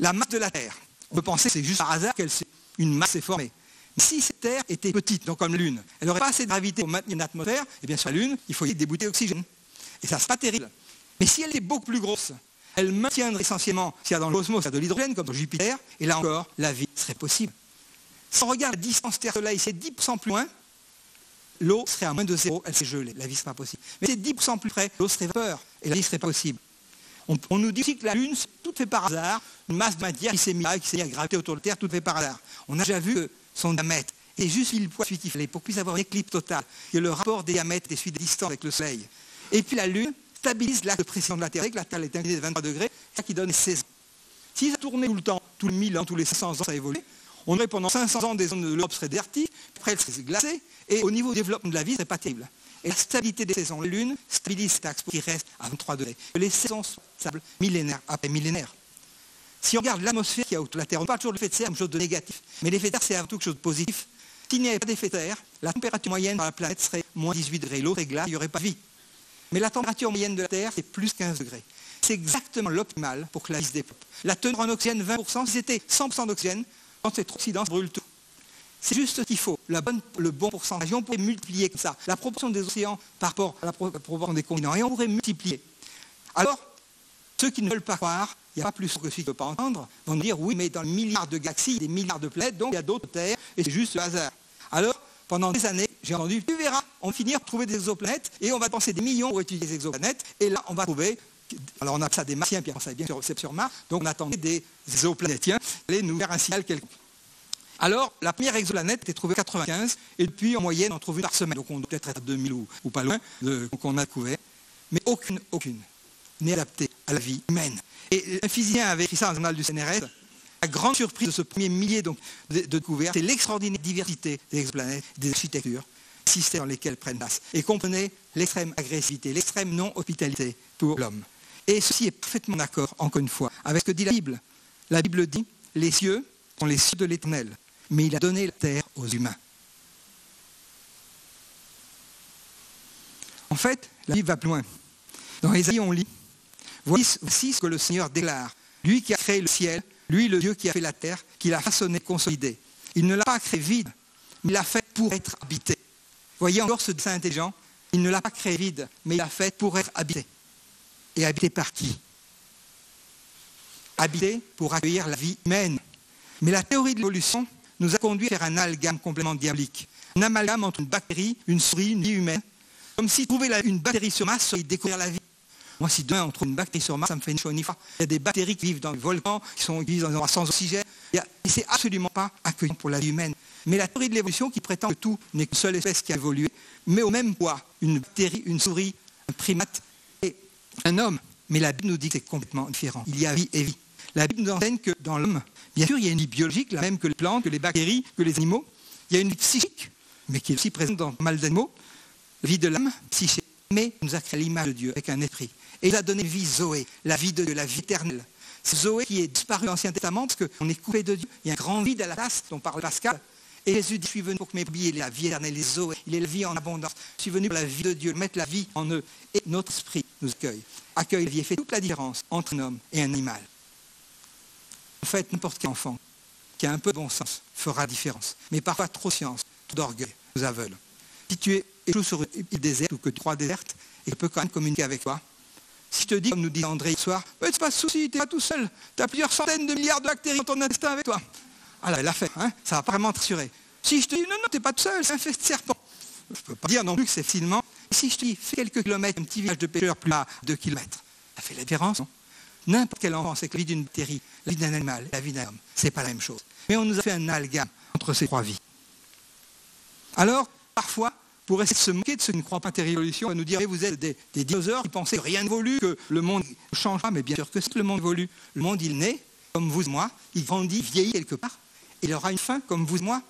La masse de la Terre, on peut penser que c'est juste par hasard qu'une masse s'est formée. Mais si cette Terre était petite, donc comme la Lune, elle n'aurait pas assez de gravité pour maintenir une atmosphère, et bien sur la Lune, il faut y avoir des bouteilles d'oxygène. Et ça, c'est pas terrible. Mais si elle est beaucoup plus grosse, elle maintiendrait essentiellement, s'il y a dans le cosmos, il y a de l'hydrogène, comme sur Jupiter, et là encore, la vie serait possible. Si on regarde la distance Terre-Soleil, c'est 10% plus loin, l'eau serait à moins de 0, elle serait gelée, la vie ne serait pas possible. Mais c'est 10% plus près, l'eau serait vapeur, et la vie ne serait pas possible. On nous dit aussi que la Lune, tout fait par hasard, une masse de matière qui s'est mise à graviter autour de la Terre, tout fait par hasard. On a déjà vu que son diamètre est juste le poids qu'il fallait pour puisse avoir une éclipse totale, que le rapport des diamètres est celui des distances avec le Soleil. Et puis la Lune stabilise l'axe de pression de la Terre, avec la Terre est inclinée de 23 degrés, c'est ça qui donne 16 ans. Si ça tournait tout le temps, tous les 1000 ans, tous les 500 ans, ça évolue, on aurait pendant 500 ans des zones de l'Europe seraient désertiques, après elles seraient glacées, et au niveau du développement de la vie, ce serait pas terrible. Et la stabilité des saisons, la Lune stabilise cet axe qui reste à 23 degrés. Que les saisons soient stables millénaire après millénaire. Si on regarde l'atmosphère qu'il y a autour de la Terre, on parle toujours de l'effet de serre comme chose de négatif. Mais l'effet de serre, c'est avant tout quelque chose de positif. S'il n'y avait pas d'effet de serre, la température moyenne de la planète serait moins 18 degrés. L'eau serait glace, il n'y aurait pas de vie. Mais la température moyenne de la Terre, c'est plus 15 degrés. C'est exactement l'optimal pour que la vie se développe. La teneur en oxygène, 20%. Si c'était 100% d'oxygène, quand c'est trop d'oxydant, ça brûle tout. C'est juste ce qu'il faut, le bon pourcentage. Et on pourrait multiplier comme ça la proportion des océans par rapport à la proportion des continents. Et on pourrait multiplier. Alors, ceux qui ne veulent pas croire, il n'y a pas plus que celui qui ne veut pas entendre, vont dire oui, mais dans le milliard de galaxies, il y a des milliards de planètes, donc il y a d'autres terres, et c'est juste le hasard. Alors, pendant des années, j'ai entendu, tu verras, on va finir par trouver des exoplanètes, et on va penser des millions pour étudier les exoplanètes, et là, on va trouver, alors on appelle ça des martiens, puis on savait bien que c'est sur Mars, donc on attendait des exoplanétiens, qui allaient nous faire un signal quelconque. Alors, la première exoplanète était trouvée en 1995, et depuis, en moyenne, on trouve une par semaine, donc on doit peut-être être à 2000 ou pas loin, qu'on a découvert, mais aucune n'est adaptée à la vie humaine. Et un physicien avait écrit ça dans le journal du CNRS. La grande surprise de ce premier millier de découvertes, c'est l'extraordinaire diversité des exoplanètes, des architectures, des systèmes dans lesquels elles prennent place. Et comprenez l'extrême agressivité, l'extrême non-hospitalité pour l'homme. Et ceci est parfaitement d'accord, encore une fois, avec ce que dit la Bible. La Bible dit, les cieux sont les cieux de l'Éternel, mais il a donné la terre aux humains. En fait, la Bible va plus loin. Dans Ésaïe, on lit, voici ce que le Seigneur déclare. Lui qui a créé le ciel, lui le Dieu qui a fait la terre, qui l'a façonné, consolidé. Il ne l'a pas créé vide, mais il l'a fait pour être habité. Voyez encore ce dessin intelligent, il ne l'a pas créé vide, mais il l'a fait pour être habité. Et habité par qui? Habité pour accueillir la vie humaine. Mais la théorie de l'évolution nous a conduit vers un amalgame complètement diabolique. Un amalgame entre une bactérie, une souris, une vie humaine. Comme si trouver une bactérie sur Mars serait découvrir la vie. Moi, si demain on trouve une bactérie sur Mars, ça me fait ni chaud ni froid. Il y a des bactéries qui vivent dans les volcans, qui vivent dans des endroits sans oxygène. Et c'est absolument pas accueillant pour la vie humaine. Mais la théorie de l'évolution qui prétend que tout n'est qu'une seule espèce qui a évolué, met au même poids une bactérie, une souris, un primate et un homme. Mais la Bible nous dit que c'est complètement différent. Il y a vie et vie. La Bible nous enseigne que dans l'homme, bien sûr, il y a une vie biologique, la même que les plantes, que les bactéries, que les animaux. Il y a une vie psychique, mais qui est aussi présente dans pas mal d'animaux. La vie de l'âme, psychique. Mais il nous a créé l'image de Dieu avec un esprit. Et il nous a donné une vie Zoé, la vie de Dieu, la vie éternelle. C'est Zoé qui est disparu dans l'Ancien Testament parce qu'on est coupé de Dieu. Il y a un grand vide à la place dont parle Pascal. Et Jésus dit, je suis venu pour que mes brebis aient la vie éternelle, les Zoé. Il est la vie en abondance. Je suis venu pour la vie de Dieu, mettre la vie en eux. Et notre esprit nous accueille. Accueille la vie et fait toute la différence entre un homme et un animal. En fait, n'importe quel enfant qui a un peu de bon sens fera la différence. Mais parfois, trop de science, trop d'orgueil nous aveugle. Si tu échoues sur une île déserte ou que tu crois déserte et que tu peux quand même communiquer avec toi, si je te dis, comme nous dit André ce soir, c'est pas de souci, tu n'es pas tout seul, tu as plusieurs centaines de milliards de bactéries dans ton intestin avec toi. Alors, elle l'a fait, hein, ça va pas vraiment te rassurer. Si je te dis, non, tu n'es pas tout seul, c'est un fait de serpent. Je ne peux pas dire non plus que c'est facilement. Si je te dis, fais quelques kilomètres, un petit village de pêcheurs plus à 2 kilomètres, ça fait la différence, non? N'importe quel enfant sait que la vie d'une bactérie, la vie d'un animal, la vie d'un homme, c'est pas la même chose. Mais on nous a fait un amalgame entre ces trois vies. Alors, parfois, pour essayer de se moquer de ceux qui ne croient pas à la révolution, on va nous dire, vous êtes des dinosaures qui pensaient que rien n'évolue, que le monde ne change pas, mais bien sûr que le monde évolue. Le monde, il naît, comme vous et moi, il grandit, vieillit quelque part, et il aura une fin, comme vous et moi.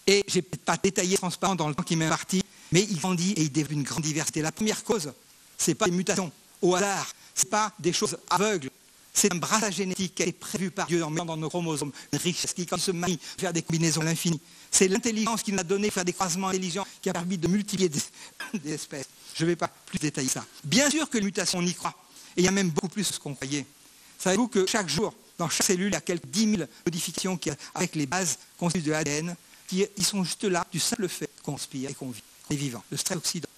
Et je n'ai peut-être pas détaillé transparent dans le temps qui m'est imparti, mais il grandit et il développe une grande diversité. La première cause, ce n'est pas des mutations au hasard, ce n'est pas des choses aveugles, c'est un brassage génétique qui est prévu par Dieu en mettant dans nos chromosomes une richesse qui, quand se marie, faire des combinaisons à l'infini. C'est l'intelligence qui nous a donné faire des croisements intelligents qui a permis de multiplier des espèces. Je ne vais pas plus détailler ça. Bien sûr que les mutations, on y croit. Et il y a même beaucoup plus que ce qu'on croyait. Savez-vous que chaque jour, dans chaque cellule, il y a quelques 10 000 modifications avec les bases constituées de l'ADN qui sont juste là du simple fait qu'on respire et qu'on vit, qu'on est vivant, le stress oxydant.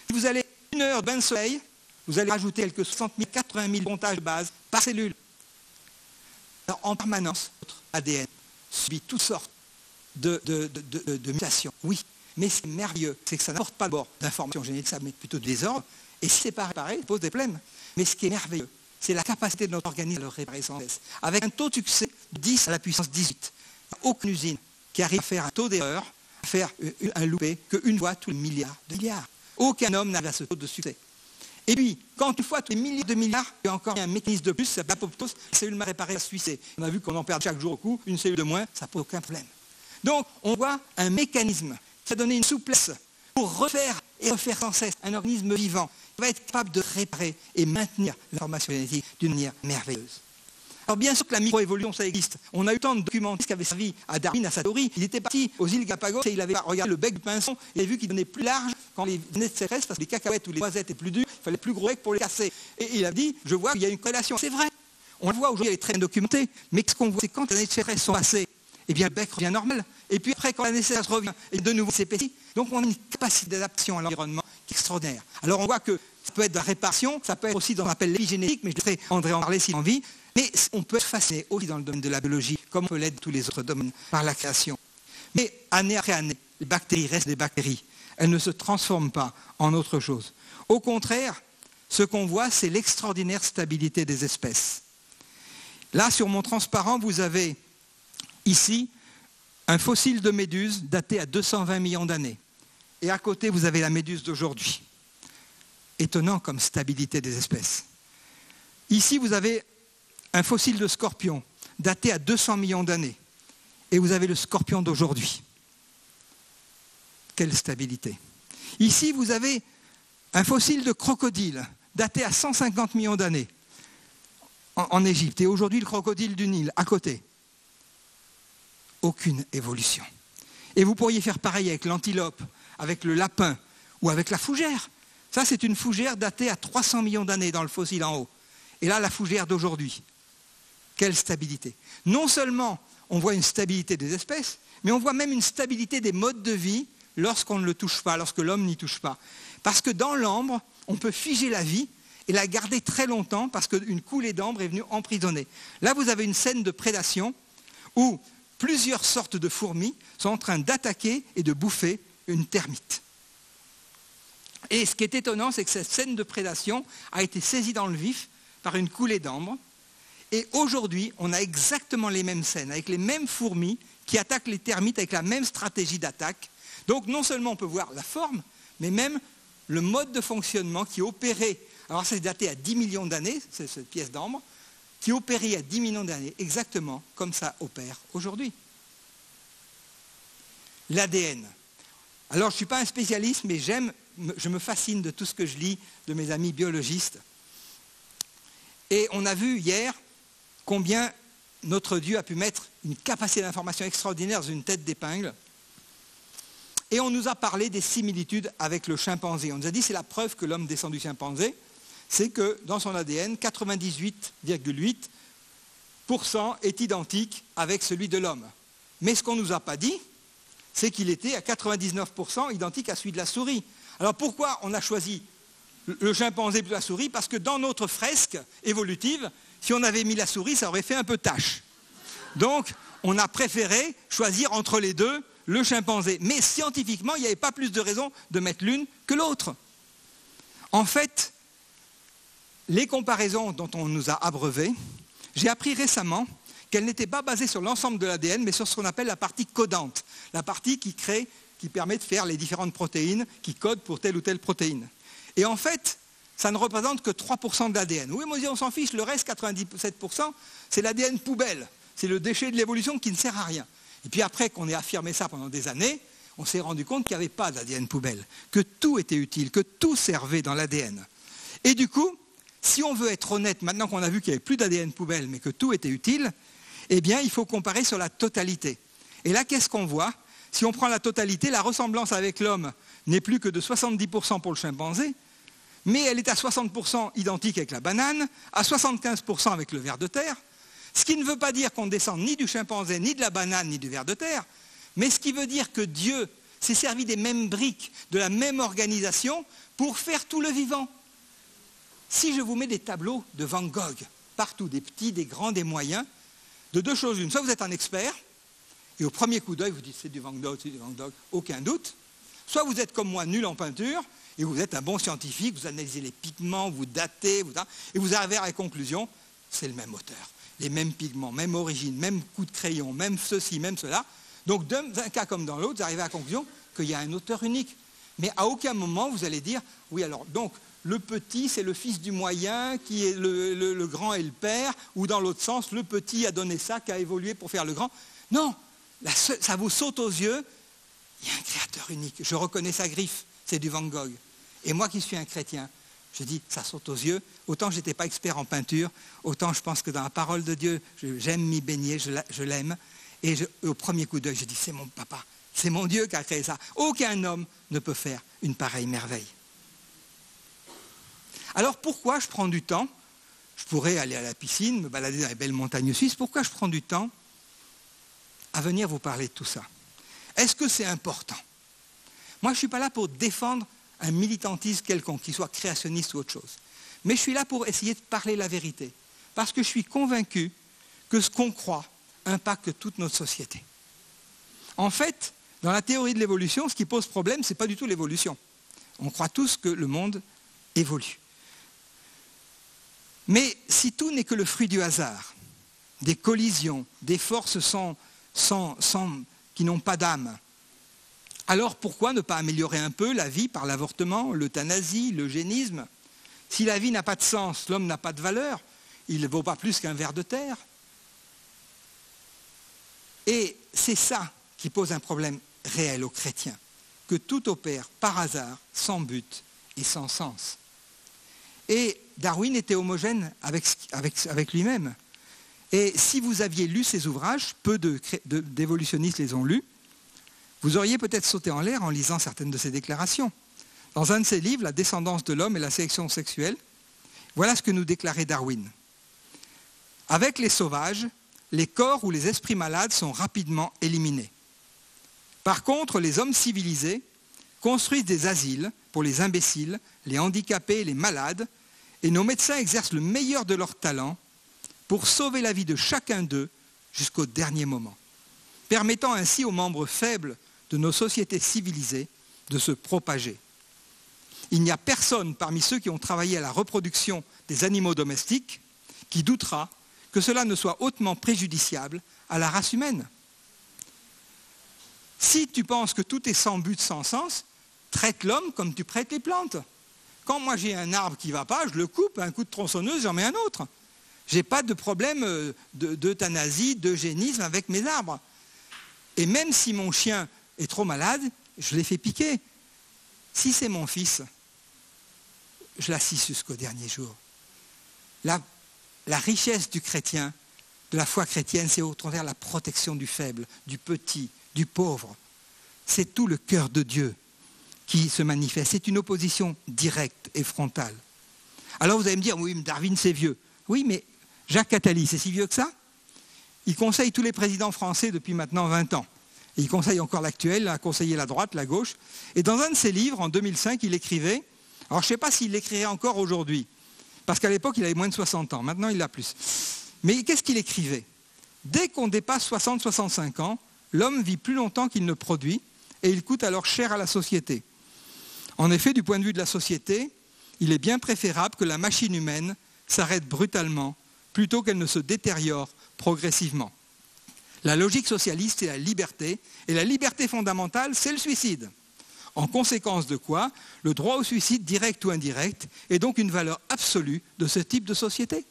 Si vous allez 1 heure de bain de soleil, vous allez rajouter quelques 60 000, 80 000 comptages de bases par cellule. Alors, en permanence, votre ADN subit toutes sortes de mutations. Oui, mais c'est merveilleux, c'est que ça n'apporte pas d'abord d'informations génétiques, ça met plutôt de désordre, et si c'est pas réparé, ça pose des problèmes. Mais ce qui est merveilleux, c'est la capacité de notre organisme à le réparer sans cesse. Avec un taux de succès de 10 à la puissance 18. Il n'y a aucune usine qui arrive à faire un taux d'erreur, à faire un loupé qu'une fois tous les milliards de milliards. Aucun homme n'avait à ce taux de succès. Et puis, quand une fois tous les milliers de milliards, il y a encore un mécanisme de plus, ça s'appelle l'apoptose, la cellule mal réparée à se suicider. On a vu qu'on en perd chaque jour au coup, une cellule de moins, ça pose aucun problème. Donc, on voit un mécanisme qui a donné une souplesse pour refaire et refaire sans cesse un organisme vivant qui va être capable de réparer et maintenir l'information génétique d'une manière merveilleuse. Alors bien sûr que la microévolution, ça existe. On a eu le temps de documenter ce qui avait servi à Darwin, à sa théorie. Il était parti aux îles Galapagos et il avait regardé le bec du pinson et il a vu qu'il devenait plus large quand les venaient de sécheresse parce que les cacahuètes ou les noisettes étaient plus dures, il fallait plus gros bec pour les casser. Et il a dit, je vois qu'il y a une corrélation. C'est vrai. On le voit aujourd'hui, elle est très bien documentée. Mais ce qu'on voit, c'est quand les années de sécheresse sont passées, eh bien le bec revient normal. Et puis après, quand la sécheresse revient, et de nouveau s'épaissit. Donc on a une capacité d'adaptation à l'environnement qui est extraordinaire. Alors on voit que ça peut être de la réparation, ça peut être aussi dans ce qu'on appelle l'épigénétique, mais je laisserai André en parler s'il a envie. Mais on peut être fasciné aussi dans le domaine de la biologie, comme on peut l'être dans tous les autres domaines, par la création. Mais année après année, les bactéries restent des bactéries. Elles ne se transforment pas en autre chose. Au contraire, ce qu'on voit, c'est l'extraordinaire stabilité des espèces. Là, sur mon transparent, vous avez ici un fossile de méduse daté à 220 millions d'années. Et à côté, vous avez la méduse d'aujourd'hui. Étonnant comme stabilité des espèces. Ici, vous avez un fossile de scorpion daté à 200 millions d'années. Et vous avez le scorpion d'aujourd'hui. Quelle stabilité. Ici, vous avez un fossile de crocodile daté à 150 millions d'années en Égypte. Et aujourd'hui, le crocodile du Nil, à côté. Aucune évolution. Et vous pourriez faire pareil avec l'antilope, avec le lapin ou avec la fougère. Ça, c'est une fougère datée à 300 millions d'années dans le fossile en haut. Et là, la fougère d'aujourd'hui. Quelle stabilité. Non seulement on voit une stabilité des espèces, mais on voit même une stabilité des modes de vie lorsqu'on ne le touche pas, lorsque l'homme n'y touche pas. Parce que dans l'ambre, on peut figer la vie et la garder très longtemps parce qu'une coulée d'ambre est venue emprisonner. Là, vous avez une scène de prédation où plusieurs sortes de fourmis sont en train d'attaquer et de bouffer une termite. Et ce qui est étonnant, c'est que cette scène de prédation a été saisie dans le vif par une coulée d'ambre. Et aujourd'hui, on a exactement les mêmes scènes, avec les mêmes fourmis qui attaquent les termites avec la même stratégie d'attaque. Donc non seulement on peut voir la forme, mais même le mode de fonctionnement qui opérait, alors c'est daté à 10 millions d'années, c'est cette pièce d'ambre, qui opérait à 10 millions d'années, exactement comme ça opère aujourd'hui. L'ADN. Alors je ne suis pas un spécialiste, mais je me fascine de tout ce que je lis de mes amis biologistes. Et on a vu hier combien notre Dieu a pu mettre une capacité d'information extraordinaire dans une tête d'épingle. Et on nous a parlé des similitudes avec le chimpanzé. On nous a dit c'est la preuve que l'homme descend du chimpanzé, c'est que dans son ADN, 98,8% est identique avec celui de l'homme. Mais ce qu'on ne nous a pas dit, c'est qu'il était à 99% identique à celui de la souris. Alors pourquoi on a choisi le chimpanzé plutôt la souris? Parce que dans notre fresque évolutive, si on avait mis la souris, ça aurait fait un peu tache. Donc, on a préféré choisir entre les deux le chimpanzé. Mais scientifiquement, il n'y avait pas plus de raison de mettre l'une que l'autre. En fait, les comparaisons dont on nous a abreuvés, j'ai appris récemment qu'elles n'étaient pas basées sur l'ensemble de l'ADN, mais sur ce qu'on appelle la partie codante, la partie qui permet de faire les différentes protéines, qui codent pour telle ou telle protéine. Et en fait, ça ne représente que 3% de l'ADN. Oui, moi on s'en fiche, le reste, 97%, c'est l'ADN poubelle. C'est le déchet de l'évolution qui ne sert à rien. Et puis après qu'on ait affirmé ça pendant des années, on s'est rendu compte qu'il n'y avait pas d'ADN poubelle, que tout était utile, que tout servait dans l'ADN. Et du coup, si on veut être honnête, maintenant qu'on a vu qu'il n'y avait plus d'ADN poubelle, mais que tout était utile, eh bien, il faut comparer sur la totalité. Et là, qu'est-ce qu'on voit? Si on prend la totalité, la ressemblance avec l'homme n'est plus que de 70% pour le chimpanzé, mais elle est à 60% identique avec la banane, à 75% avec le ver de terre, ce qui ne veut pas dire qu'on descend ni du chimpanzé, ni de la banane, ni du ver de terre, mais ce qui veut dire que Dieu s'est servi des mêmes briques, de la même organisation, pour faire tout le vivant. Si je vous mets des tableaux de Van Gogh, partout, des petits, des grands, des moyens, de deux choses l'une, soit vous êtes un expert, et au premier coup d'œil, vous dites c'est du Van Gogh, aucun doute, soit vous êtes comme moi nul en peinture, et vous êtes un bon scientifique, vous analysez les pigments, vous datez, et vous arrivez à la conclusion, c'est le même auteur, les mêmes pigments, même origine, même coup de crayon, même ceci, même cela. Donc dans un cas comme dans l'autre, vous arrivez à la conclusion qu'il y a un auteur unique. Mais à aucun moment vous allez dire, oui alors, donc le petit c'est le fils du moyen, qui est le grand et le père, ou dans l'autre sens, le petit a donné ça, qui a évolué pour faire le grand. Non, ça vous saute aux yeux, il y a un créateur unique, je reconnais sa griffe, c'est du Van Gogh. Et moi qui suis un chrétien, Je dis, ça saute aux yeux. Autant je n'étais pas expert en peinture, autant je pense que dans la parole de Dieu, j'aime m'y baigner, je l'aime. Et au premier coup d'œil, je dis, c'est mon papa, c'est mon Dieu qui a créé ça. Aucun homme ne peut faire une pareille merveille. Alors pourquoi je prends du temps? Je pourrais aller à la piscine, me balader dans les belles montagnes suisses. Pourquoi je prends du temps à venir vous parler de tout ça? Est-ce que c'est important? Moi, je ne suis pas là pour défendre un militantisme quelconque, qu'il soit créationniste ou autre chose. Mais je suis là pour essayer de parler la vérité. Parce que je suis convaincu que ce qu'on croit impacte toute notre société. En fait, dans la théorie de l'évolution, ce qui pose problème, ce n'est pas du tout l'évolution. On croit tous que le monde évolue. Mais si tout n'est que le fruit du hasard, des collisions, des forces qui n'ont pas d'âme, alors pourquoi ne pas améliorer un peu la vie par l'avortement, l'euthanasie, l'eugénisme? Si la vie n'a pas de sens, l'homme n'a pas de valeur, il ne vaut pas plus qu'un ver de terre. Et c'est ça qui pose un problème réel aux chrétiens, que tout opère par hasard, sans but et sans sens. Et Darwin était homogène avec lui-même. Et si vous aviez lu ses ouvrages, peu d'évolutionnistes les ont lus, vous auriez peut-être sauté en l'air en lisant certaines de ses déclarations. Dans un de ses livres, La descendance de l'homme et la sélection sexuelle, voilà ce que nous déclarait Darwin. Avec les sauvages, les corps ou les esprits malades sont rapidement éliminés. Par contre, les hommes civilisés construisent des asiles pour les imbéciles, les handicapés et les malades, et nos médecins exercent le meilleur de leur talent pour sauver la vie de chacun d'eux jusqu'au dernier moment, permettant ainsi aux membres faibles de nos sociétés civilisées de se propager. Il n'y a personne parmi ceux qui ont travaillé à la reproduction des animaux domestiques qui doutera que cela ne soit hautement préjudiciable à la race humaine. Si tu penses que tout est sans but, sans sens, traite l'homme comme tu traites les plantes. Quand moi j'ai un arbre qui ne va pas, je le coupe, un coup de tronçonneuse, j'en mets un autre. Je n'ai pas de problème d'euthanasie, d'eugénisme avec mes arbres. Et même si mon chien est trop malade, je l'ai fait piquer. Si c'est mon fils, je l'assiste jusqu'au dernier jour. La richesse du chrétien, de la foi chrétienne, c'est au contraire la protection du faible, du petit, du pauvre. C'est tout le cœur de Dieu qui se manifeste. C'est une opposition directe et frontale. Alors vous allez me dire, oui, mais Darwin c'est vieux. Oui, mais Jacques Attali, c'est si vieux que ça? Il conseille tous les présidents français depuis maintenant 20 ans. Et il conseille encore l'actuel, il a conseillé la droite, la gauche. Et dans un de ses livres, en 2005, il écrivait, alors je ne sais pas s'il l'écrirait encore aujourd'hui, parce qu'à l'époque, il avait moins de 60 ans, maintenant il l'a plus. Mais qu'est-ce qu'il écrivait? Dès qu'on dépasse 60-65 ans, l'homme vit plus longtemps qu'il ne produit, et il coûte alors cher à la société. En effet, du point de vue de la société, il est bien préférable que la machine humaine s'arrête brutalement, plutôt qu'elle ne se détériore progressivement. La logique socialiste, c'est la liberté, et la liberté fondamentale, c'est le suicide. En conséquence de quoi, le droit au suicide, direct ou indirect, est donc une valeur absolue de ce type de société.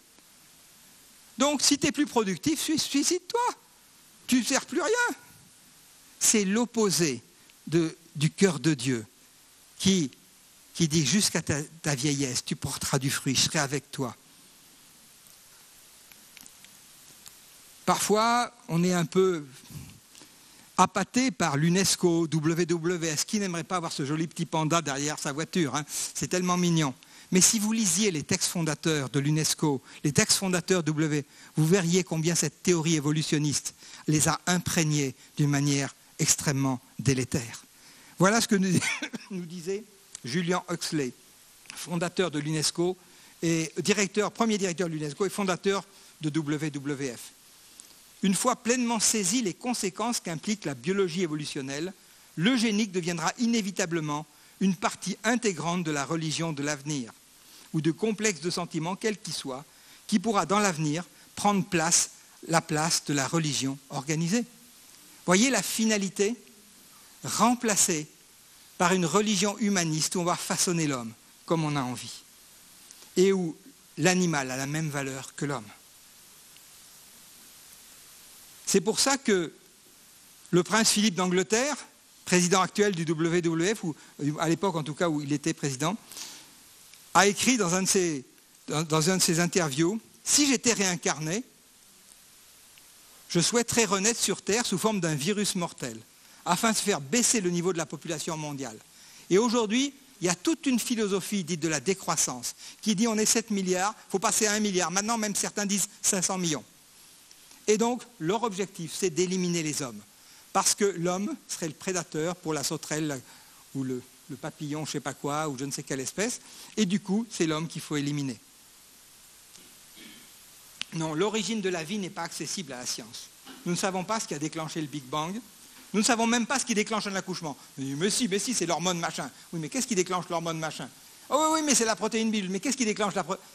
Donc, si tu es plus productif, suicide-toi. Tu ne sers plus rien. C'est l'opposé du cœur de Dieu qui dit jusqu'à ta vieillesse, tu porteras du fruit, je serai avec toi. Parfois, on est un peu appâté par l'UNESCO, WWF. Qui n'aimerait pas avoir ce joli petit panda derrière sa voiture, hein? C'est tellement mignon. Mais si vous lisiez les textes fondateurs de l'UNESCO, les textes fondateurs WWF, vous verriez combien cette théorie évolutionniste les a imprégnés d'une manière extrêmement délétère. Voilà ce que nous disait Julian Huxley, fondateur de l'UNESCO, et premier directeur de l'UNESCO et fondateur de WWF. Une fois pleinement saisi les conséquences qu'implique la biologie évolutionnelle, l'eugénique deviendra inévitablement une partie intégrante de la religion de l'avenir, ou de complexe de sentiments, quel qu'il soit, qui pourra dans l'avenir prendre la place de la religion organisée. Voyez la finalité? Remplacée par une religion humaniste où on va façonner l'homme comme on a envie, et où l'animal a la même valeur que l'homme. C'est pour ça que le prince Philippe d'Angleterre, président actuel du WWF, ou à l'époque en tout cas où il était président, a écrit dans un de ses interviews, « Si j'étais réincarné, je souhaiterais renaître sur Terre sous forme d'un virus mortel, afin de faire baisser le niveau de la population mondiale. » Et aujourd'hui, il y a toute une philosophie dite de la décroissance, qui dit on est 7 milliards, il faut passer à 1 milliard. Maintenant, même certains disent 500 millions. Et donc, leur objectif, c'est d'éliminer les hommes. Parce que l'homme serait le prédateur pour la sauterelle ou le papillon, je ne sais pas quoi, ou je ne sais quelle espèce. Et du coup, c'est l'homme qu'il faut éliminer. Non, l'origine de la vie n'est pas accessible à la science. Nous ne savons pas ce qui a déclenché le Big Bang. Nous ne savons même pas ce qui déclenche un accouchement. Mais si, c'est l'hormone machin. Oui, mais qu'est-ce qui déclenche l'hormone machin? Oh oui, mais c'est la protéine Bible. Mais qu'est-ce qui déclenche la protéine?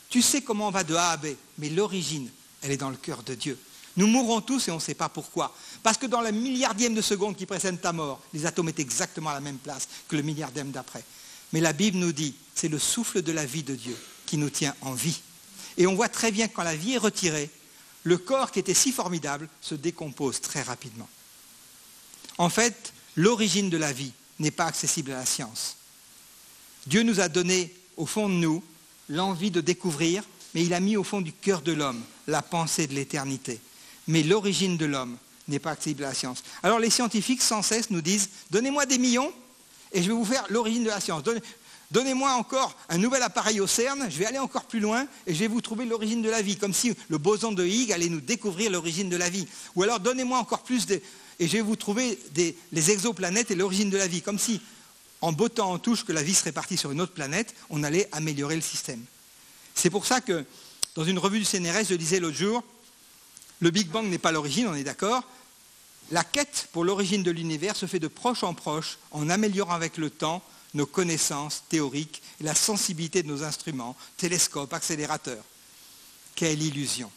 Tu sais comment on va de A à B. Mais l'origine, elle est dans le cœur de Dieu. Nous mourrons tous et on ne sait pas pourquoi. Parce que dans la milliardième de seconde qui précède ta mort, les atomes étaient exactement à la même place que le milliardième d'après. Mais la Bible nous dit, c'est le souffle de la vie de Dieu qui nous tient en vie. Et on voit très bien que quand la vie est retirée, le corps qui était si formidable se décompose très rapidement. En fait, l'origine de la vie n'est pas accessible à la science. Dieu nous a donné, au fond de nous, l'envie de découvrir, mais il a mis au fond du cœur de l'homme la pensée de l'éternité. Mais l'origine de l'homme n'est pas accessible à la science. Alors les scientifiques sans cesse nous disent « Donnez-moi des millions et je vais vous faire l'origine de la science. Donnez-moi encore un nouvel appareil au CERN, je vais aller encore plus loin et je vais vous trouver l'origine de la vie. » Comme si le boson de Higgs allait nous découvrir l'origine de la vie. Ou alors donnez-moi encore plus et je vais vous trouver les exoplanètes et l'origine de la vie. Comme si, en bottant en touche que la vie serait partie sur une autre planète, on allait améliorer le système. C'est pour ça que, dans une revue du CNRS, je disais l'autre jour, le Big Bang n'est pas l'origine, on est d'accord. La quête pour l'origine de l'univers se fait de proche en proche, en améliorant avec le temps nos connaissances théoriques et la sensibilité de nos instruments, télescopes, accélérateurs. Quelle illusion!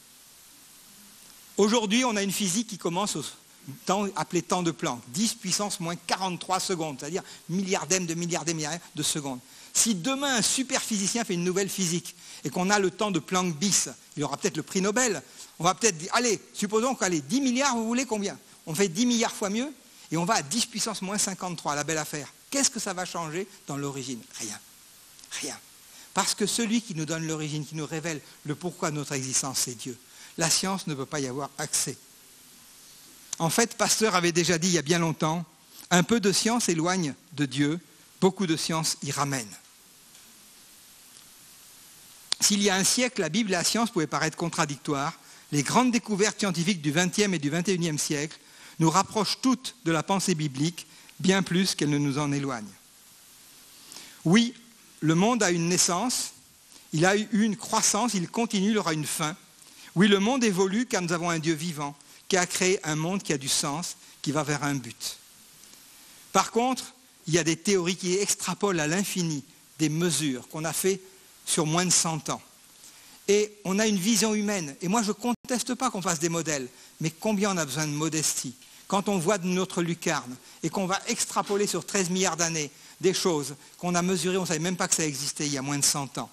Aujourd'hui, on a une physique qui commence au temps appelé temps de Planck, 10 puissance moins 43 secondes, c'est-à-dire milliardième de secondes. Si demain un super physicien fait une nouvelle physique et qu'on a le temps de Planck bis, il aura peut-être le prix Nobel, on va peut-être dire, allez, supposons qu'allez, 10 milliards, vous voulez combien? On fait 10 milliards fois mieux et on va à 10 puissance moins 53, la belle affaire. Qu'est-ce que ça va changer dans l'origine? Rien. Rien. Parce que celui qui nous donne l'origine, qui nous révèle le pourquoi de notre existence, c'est Dieu. La science ne peut pas y avoir accès. En fait, Pasteur avait déjà dit il y a bien longtemps, un peu de science éloigne de Dieu, beaucoup de science y ramène. S'il y a un siècle, la Bible et la science pouvaient paraître contradictoires, les grandes découvertes scientifiques du XXe et du XXIe siècle nous rapprochent toutes de la pensée biblique, bien plus qu'elles ne nous en éloignent. Oui, le monde a une naissance, il a eu une croissance, il continue, il aura une fin. Oui, le monde évolue car nous avons un Dieu vivant qui a créé un monde qui a du sens, qui va vers un but. Par contre, il y a des théories qui extrapolent à l'infini des mesures qu'on a fait sur moins de 100 ans. Et on a une vision humaine. Et moi, je ne conteste pas qu'on fasse des modèles, mais combien on a besoin de modestie quand on voit de notre lucarne et qu'on va extrapoler sur 13 milliards d'années des choses qu'on a mesurées, on ne savait même pas que ça existait il y a moins de 100 ans.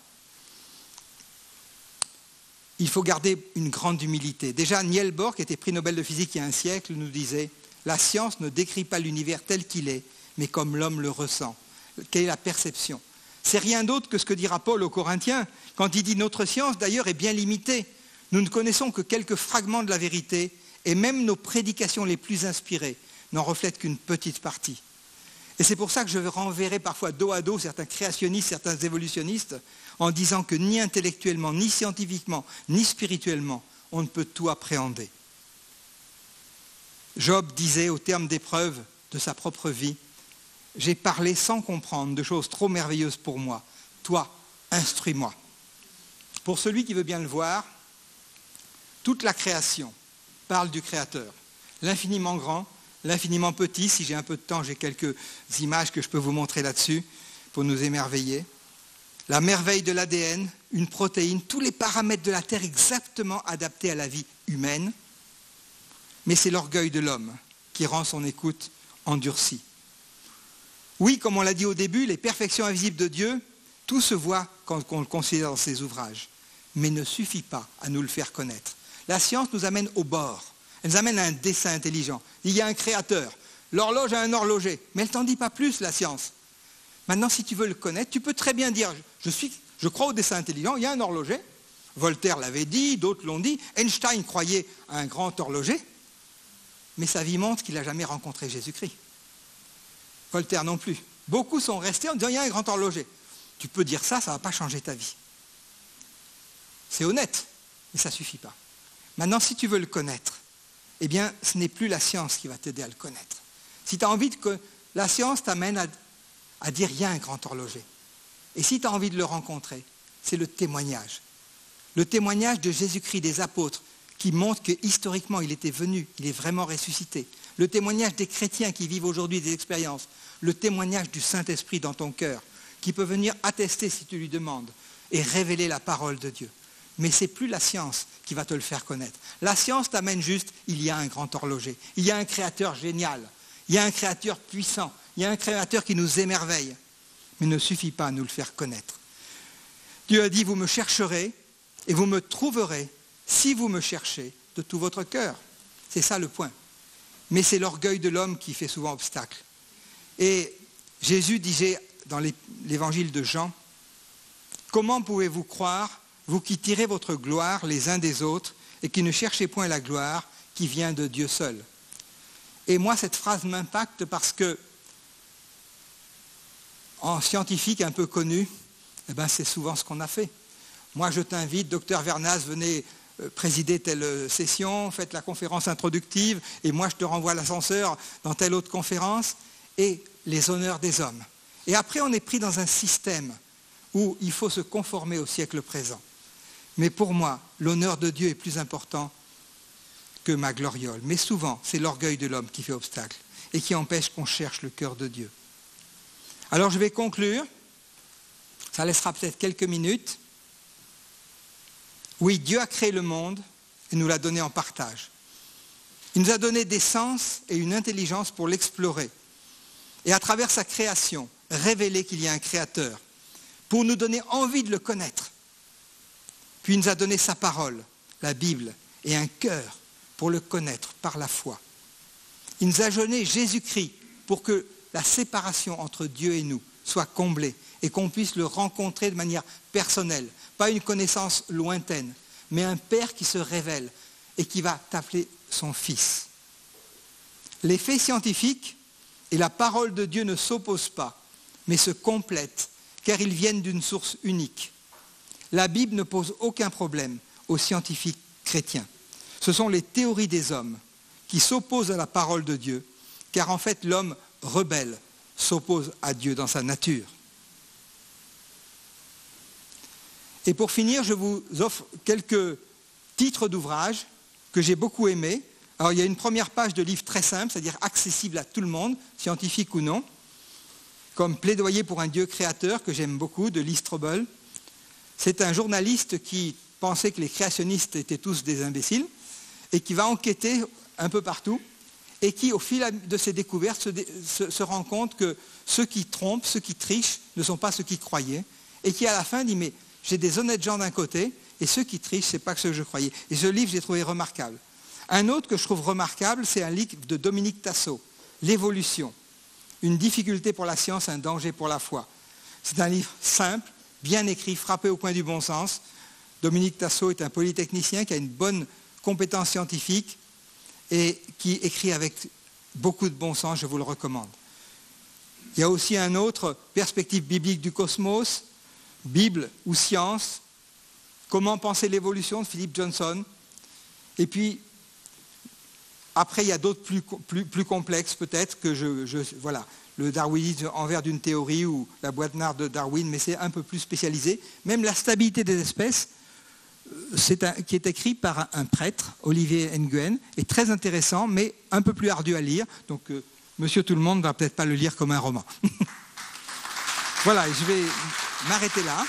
Il faut garder une grande humilité. Déjà, Niels Bohr, qui était prix Nobel de physique il y a un siècle, nous disait « La science ne décrit pas l'univers tel qu'il est, mais comme l'homme le ressent. » Quelle est la perception? C'est rien d'autre que ce que dira Paul aux Corinthiens, quand il dit « Notre science, d'ailleurs, est bien limitée. Nous ne connaissons que quelques fragments de la vérité, et même nos prédications les plus inspirées n'en reflètent qu'une petite partie. » Et c'est pour ça que je renverrai parfois dos à dos certains créationnistes, certains évolutionnistes, en disant que ni intellectuellement, ni scientifiquement, ni spirituellement, on ne peut tout appréhender. Job disait au terme d'épreuves de sa propre vie, « J'ai parlé sans comprendre de choses trop merveilleuses pour moi. Toi, instruis-moi. » Pour celui qui veut bien le voir, toute la création parle du Créateur, l'infiniment grand, l'infiniment petit. Si j'ai un peu de temps, j'ai quelques images que je peux vous montrer là-dessus pour nous émerveiller. La merveille de l'ADN, une protéine, tous les paramètres de la Terre exactement adaptés à la vie humaine. Mais c'est l'orgueil de l'homme qui rend son écoute endurcie. Oui, comme on l'a dit au début, les perfections invisibles de Dieu, tout se voit quand on le considère dans ses ouvrages, mais ne suffit pas à nous le faire connaître. La science nous amène au bord, elle nous amène à un dessein intelligent. Il y a un créateur, l'horloge a un horloger, mais elle ne t'en dit pas plus, la science. Maintenant, si tu veux le connaître, tu peux très bien dire, je crois au dessein intelligent, il y a un horloger. Voltaire l'avait dit, d'autres l'ont dit. Einstein croyait à un grand horloger, mais sa vie montre qu'il n'a jamais rencontré Jésus-Christ. Voltaire non plus. Beaucoup sont restés en disant, il y a un grand horloger. Tu peux dire ça, ça ne va pas changer ta vie. C'est honnête, mais ça ne suffit pas. Maintenant, si tu veux le connaître, eh bien, ce n'est plus la science qui va t'aider à le connaître. Si tu as envie que la science t'amène à dire, il y a un grand horloger. Et si tu as envie de le rencontrer, c'est le témoignage. Le témoignage de Jésus-Christ, des apôtres, qui montre que historiquement, il était venu, il est vraiment ressuscité. Le témoignage des chrétiens qui vivent aujourd'hui des expériences. Le témoignage du Saint-Esprit dans ton cœur, qui peut venir attester si tu lui demandes et révéler la parole de Dieu. Mais ce n'est plus la science qui va te le faire connaître. La science t'amène juste, il y a un grand horloger, il y a un créateur génial, il y a un créateur puissant, il y a un créateur qui nous émerveille. Mais il ne suffit pas à nous le faire connaître. Dieu a dit, vous me chercherez et vous me trouverez si vous me cherchez de tout votre cœur. C'est ça le point. Mais c'est l'orgueil de l'homme qui fait souvent obstacle. Et Jésus disait dans l'évangile de Jean, comment pouvez-vous croire, vous qui tirez votre gloire les uns des autres et qui ne cherchez point la gloire qui vient de Dieu seul. Et moi, cette phrase m'impacte parce que, en scientifique un peu connu, eh ben, c'est souvent ce qu'on a fait. Moi, je t'invite, docteur Vernas, venez présider telle session, faites la conférence introductive, et moi, je te renvoie à l'ascenseur dans telle autre conférence, et les honneurs des hommes. Et après, on est pris dans un système où il faut se conformer au siècle présent. Mais pour moi, l'honneur de Dieu est plus important que ma gloriole. Mais souvent, c'est l'orgueil de l'homme qui fait obstacle et qui empêche qu'on cherche le cœur de Dieu. Alors je vais conclure. Ça laissera peut-être quelques minutes. Oui, Dieu a créé le monde et nous l'a donné en partage. Il nous a donné des sens et une intelligence pour l'explorer. Et à travers sa création, révéler qu'il y a un créateur, pour nous donner envie de le connaître. Puis il nous a donné sa parole, la Bible, et un cœur pour le connaître par la foi. Il nous a donné Jésus-Christ pour que la séparation entre Dieu et nous soit comblée et qu'on puisse le rencontrer de manière personnelle. Pas une connaissance lointaine, mais un Père qui se révèle et qui va t'appeler son Fils. Les faits scientifiques et la parole de Dieu ne s'opposent pas, mais se complètent, car ils viennent d'une source unique. La Bible ne pose aucun problème aux scientifiques chrétiens. Ce sont les théories des hommes qui s'opposent à la parole de Dieu, car en fait l'homme rebelle s'oppose à Dieu dans sa nature. Et pour finir, je vous offre quelques titres d'ouvrages que j'ai beaucoup aimés. Alors il y a une première page de livre très simple, c'est-à-dire accessible à tout le monde, scientifique ou non, comme Plaidoyer pour un Dieu créateur, que j'aime beaucoup, de Lee Strobel. C'est un journaliste qui pensait que les créationnistes étaient tous des imbéciles et qui va enquêter un peu partout et qui, au fil de ses découvertes, se rend compte que ceux qui trompent, ceux qui trichent, ne sont pas ceux qui croyaient et qui, à la fin, dit « mais j'ai des honnêtes gens d'un côté et ceux qui trichent, ce n'est pas ceux que je croyais ». Et ce livre, j'ai trouvé remarquable. Un autre que je trouve remarquable, c'est un livre de Dominique Tassot, « L'évolution. Une difficulté pour la science, un danger pour la foi ». C'est un livre simple, bien écrit, frappé au coin du bon sens. Dominique Tassot est un polytechnicien qui a une bonne compétence scientifique et qui écrit avec beaucoup de bon sens, je vous le recommande. Il y a aussi un autre, Perspective biblique du cosmos, Bible ou science, Comment penser l'évolution de Philip Johnson. Et puis, après, il y a d'autres plus complexes peut-être, que voilà, le darwinisme envers d'une théorie ou la boîte noire de Darwin, mais c'est un peu plus spécialisé. Même la stabilité des espèces, qui est écrit par un prêtre, Olivier Nguyen, est très intéressant, mais un peu plus ardu à lire. Donc, Monsieur Tout-le-Monde ne va peut-être pas le lire comme un roman. Voilà, je vais m'arrêter là.